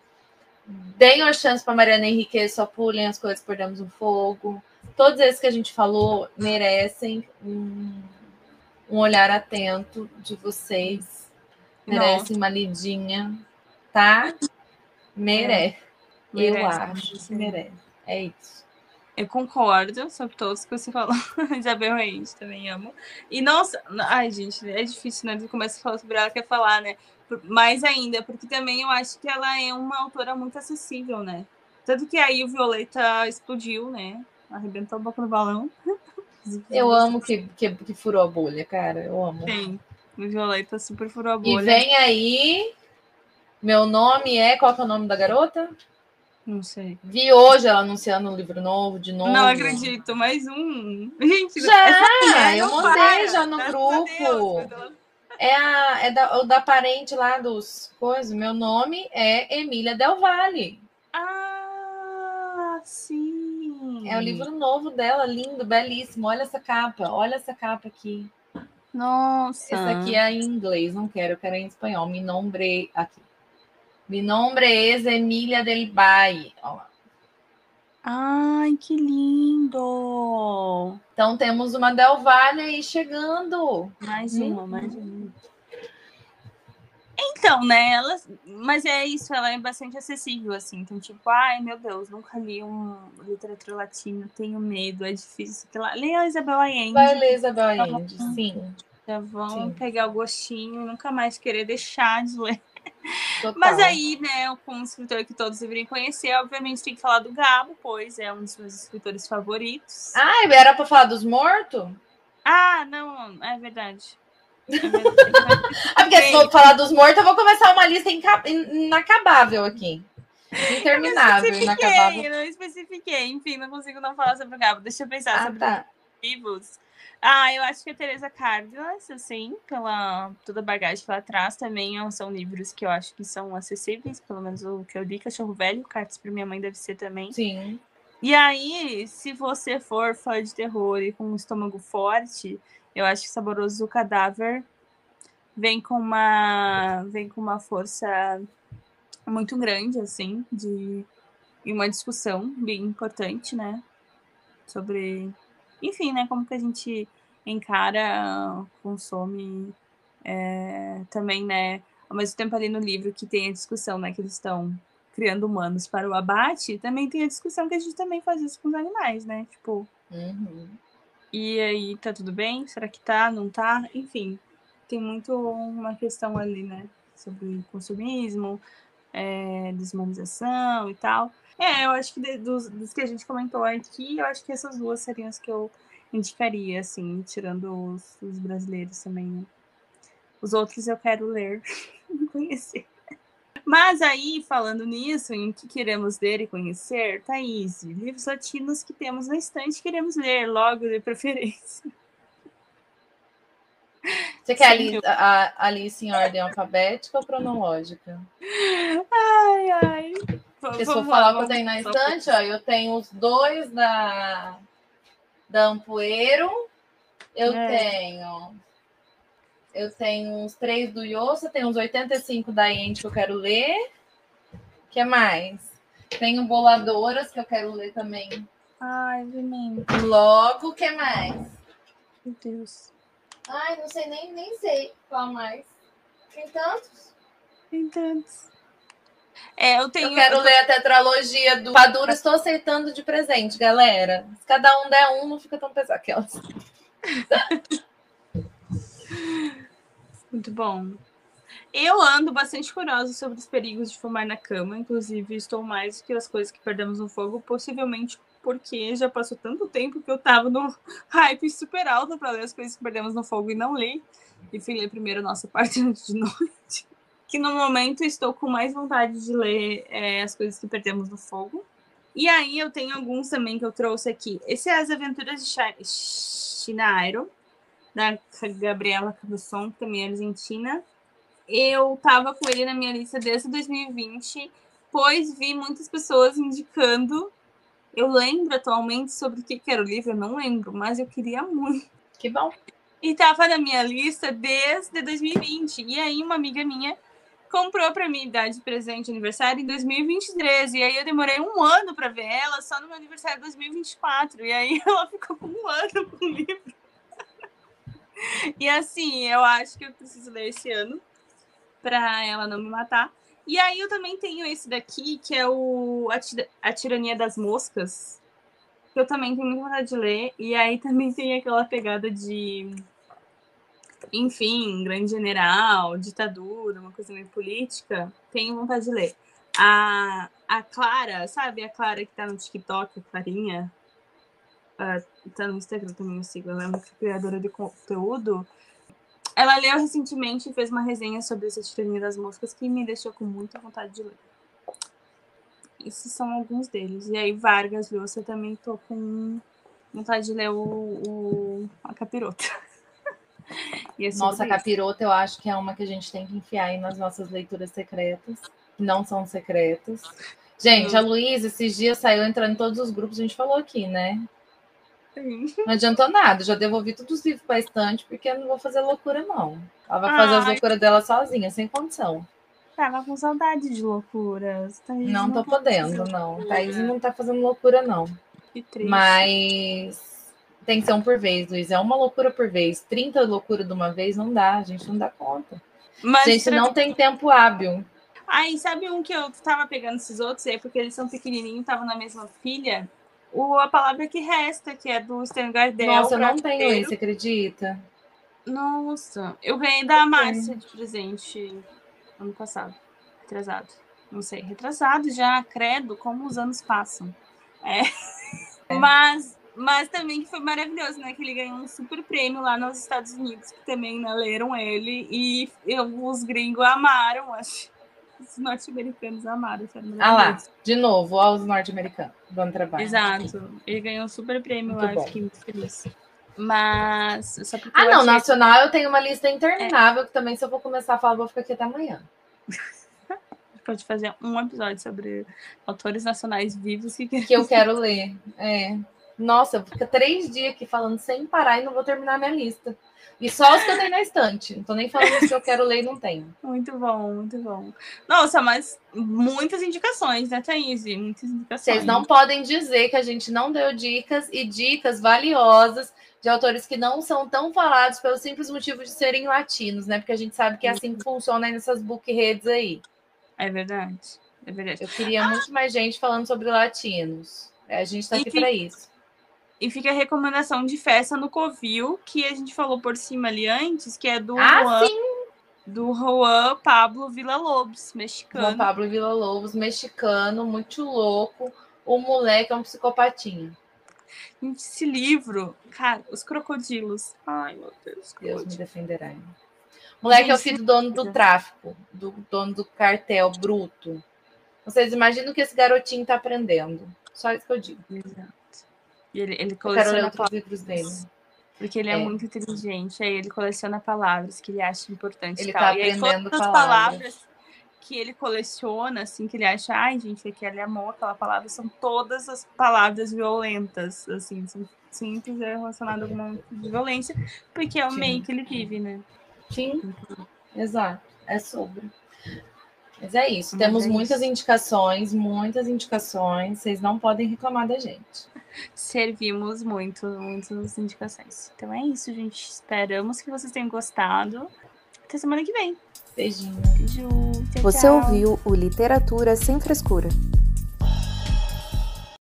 Deem uma chance para Mariana Henrique, só pulem as coisas, perdemos o fogo. Todos esses que a gente falou merecem um olhar atento de vocês. Merecem uma lidinha, tá? Merece. Eu acho que merece. É isso. Eu concordo sobre todos que você falou. Isabel Allende também amo. E nossa, ai gente, é difícil, né? Começa a falar sobre ela, quer falar, né? Mais ainda, porque também eu acho que ela é uma autora muito acessível, né? Tanto que aí o Violeta explodiu, né? Arrebentou a boca no balão. Eu amo que furou a bolha, cara. Eu amo. Sim, o Violeta super furou a bolha. E vem aí. Meu nome é. Qual que é o nome da garota? Não sei. Vi hoje ela anunciando um livro novo, de novo. Não acredito, mais um. Gente, já! Eu mandei já no grupo. É da parente lá dos coisas. Meu nome é Emília Del Valle. Ah, sim. É o livro novo dela, lindo, belíssimo. Olha essa capa aqui. Nossa. Essa aqui é em inglês, não quero, eu quero em espanhol. Mi nombre es Emília Del Valle. Olha lá. Ai, que lindo! Então temos uma Del Valle aí chegando. Mais uma. Então, né? Mas é isso, ela é bastante acessível, assim. Então, tipo, ai meu Deus, nunca li literatura latina, tenho medo, é difícil. Leia a Isabel Allende. Vai ler Isabel Allende, sim. Já vão pegar o gostinho e nunca mais querer deixar de ler. Total. Mas aí, né, com um escritor que todos deveriam conhecer, obviamente tem que falar do Gabo, pois é um dos meus escritores favoritos. Ah, era para falar dos mortos? Ah, não, é verdade. Porque se for falar dos mortos, eu vou começar uma lista inacabável aqui. Interminável, inacabável. Eu não especifiquei, enfim, não consigo não falar sobre o Gabo. Deixa eu pensar sobre os livros. Eu acho que a Teresa Cárdenas, assim, pela toda a bagagem que ela traz, também são livros que eu acho que são acessíveis, pelo menos o que eu li, Cachorro Velho, Cartas para Minha Mãe deve ser também. Sim. E aí, se você for fã de terror e com um estômago forte, eu acho que Saboroso Cadáver vem com uma força muito grande, assim, e uma discussão bem importante, né? Sobre, enfim, né? Como que a gente encara, consome também, né? Ao mesmo tempo ali no livro que tem a discussão, né? Que eles estão criando humanos para o abate, também tem a discussão que a gente também faz isso com os animais, né? Tipo, e aí, tá tudo bem? Será que tá? Não tá? Enfim, tem muito uma questão ali, né? Sobre consumismo, desumanização e tal. Eu acho que dos que a gente comentou aqui, eu acho que essas duas seriam as que eu indicaria, assim, tirando os brasileiros também, né? Os outros eu quero ler e conhecer. Mas aí, falando nisso, em que queremos ler e conhecer, Thaís, livros latinos que temos na estante queremos ler, logo de preferência. Você quer a Alice em ordem alfabética ou cronológica? Ai. Porque se for falar o que eu tenho na estante, ó, eu tenho os 2 da Ampoeiro, eu tenho uns 3 do Yossa, tenho uns 85 da Ente que eu quero ler. O que mais? Tenho Boladoras que eu quero ler também. Ai, Veneno. Logo, o que mais? Meu Deus. Ai, não sei, nem sei qual mais. Tem tantos. Eu quero ler a tetralogia do Padura, estou aceitando de presente, galera. Se cada um der um, não fica tão pesado. Aquelas. Muito bom. Eu ando bastante curiosa sobre os perigos de fumar na cama. Inclusive, estou mais do que as coisas que perdemos no fogo, possivelmente porque já passou tanto tempo que eu tava no hype super alto para ler as coisas que perdemos no fogo e não li. E fui ler primeiro a nossa parte de noite. Que no momento estou com mais vontade de ler as coisas que perdemos no fogo. E aí eu tenho alguns também que eu trouxe aqui. Esse é As Aventuras de Chihiro, da Gabriela Cabusson, que também é argentina. Eu tava com ele na minha lista desde 2020, pois vi muitas pessoas indicando. Eu lembro atualmente sobre o que era o livro, eu não lembro, mas eu queria muito. Que bom. E tava na minha lista desde 2020. E aí uma amiga minha comprou para mim dar de presente de aniversário em 2023. E aí eu demorei um ano para ver ela, só no meu aniversário de 2024. E aí ela ficou com um ano com o livro. E assim, eu acho que eu preciso ler esse ano para ela não me matar. E aí eu também tenho esse daqui, que é A Tirania das Moscas, que eu também tenho muita vontade de ler. E aí também tem aquela pegada de, enfim, grande general, ditadura, uma coisa meio política. Tenho vontade de ler. A Clara, sabe? A Clara que tá no TikTok, a Clarinha. Tá no Instagram também, eu sigo. Ela é uma criadora de conteúdo. Ela leu recentemente e fez uma resenha sobre essa Tirania das Moscas que me deixou com muita vontade de ler. Esses são alguns deles. E aí, Vargas Llosa, também tô com vontade de ler a Capirota. Nossa, a Capirota eu acho que é uma que a gente tem que enfiar aí nas nossas leituras secretas, que não são secretas. Gente, a Luísa esses dias saiu entrando em todos os grupos, a gente falou aqui, né? Sim. Não adiantou nada, já devolvi todos os livros para a estante, porque eu não vou fazer loucura, não. Ela vai fazer as loucuras dela sozinha, sem condição. Tava com saudade de loucuras. Thaís não tô podendo, não. Thaís não tá fazendo loucura, não. Que triste. Mas tem que ser um por vez, Luiz. É uma loucura por vez. 30 loucuras de uma vez não dá, a gente não dá conta. Mas a gente não tem tempo hábil. Aí, sabe um que eu tava pegando esses outros aí, porque eles são pequenininhos, tava na mesma pilha? A Palavra que Resta, que é do Stan Gardel. Nossa, eu não tenho esse, acredita? Nossa, eu ganhei da Márcia de presente ano passado. Retrasado. Não sei, retrasado já, credo, como os anos passam. Mas também que foi maravilhoso, né? Que ele ganhou um super prêmio lá nos Estados Unidos, que também, né, leram ele, e os gringos amaram, acho. Os norte-americanos amaram. Lá, de novo, aos norte-americanos, dando trabalho. Exato. Ele ganhou um super prêmio lá, eu fiquei muito feliz. Mas, só porque não, achei... nacional eu tenho uma lista interminável, que também se eu for começar a falar, vou ficar aqui até amanhã. pode fazer um episódio sobre autores nacionais vivos que eu quero ler. Nossa, eu fico 3 dias aqui falando sem parar e não vou terminar minha lista. E só os que eu tenho na estante. Não tô nem falando os que eu quero ler e não tenho. Muito bom, muito bom. Nossa, mas muitas indicações, né, Thaís? Muitas indicações. Vocês não podem dizer que a gente não deu dicas e dicas valiosas de autores que não são tão falados pelo simples motivo de serem latinos, né? Porque a gente sabe que é assim que funciona aí nessas book redes aí. É verdade, é verdade. Eu queria muito mais gente falando sobre latinos. A gente tá aqui para isso. E fica a recomendação de Festa no Covil, que a gente falou por cima ali antes, que é do Juan Pablo Villa-Lobos, mexicano. Juan Pablo Villa-Lobos, mexicano, muito louco. O moleque é um psicopatinho. Esse livro, cara, os crocodilos. Ai, meu Deus. Deus me defenderá. Moleque é o filho do dono do tráfico, do dono do cartel bruto. Vocês imaginam o que esse garotinho tá aprendendo. Só isso que eu digo. Exato. E ele coleciona outros livros dele. Porque ele é muito inteligente. Aí ele coleciona palavras que ele acha importantes. Ele tá aprendendo palavras que ele coleciona, assim, que ele acha, ai, gente, que ele amou aquela palavra, são todas as palavras violentas, assim, são simples, relacionadas a alguma violência, porque é o meio que ele vive, né? Sim, exato. É sobre. Mas é isso. Temos muitas indicações. Vocês não podem reclamar da gente. Servimos muitas indicações. Então é isso, gente. Esperamos que vocês tenham gostado. Até semana que vem. Beijinho. Beijo. Tchau, Você ouviu o Literatura Sem Frescura.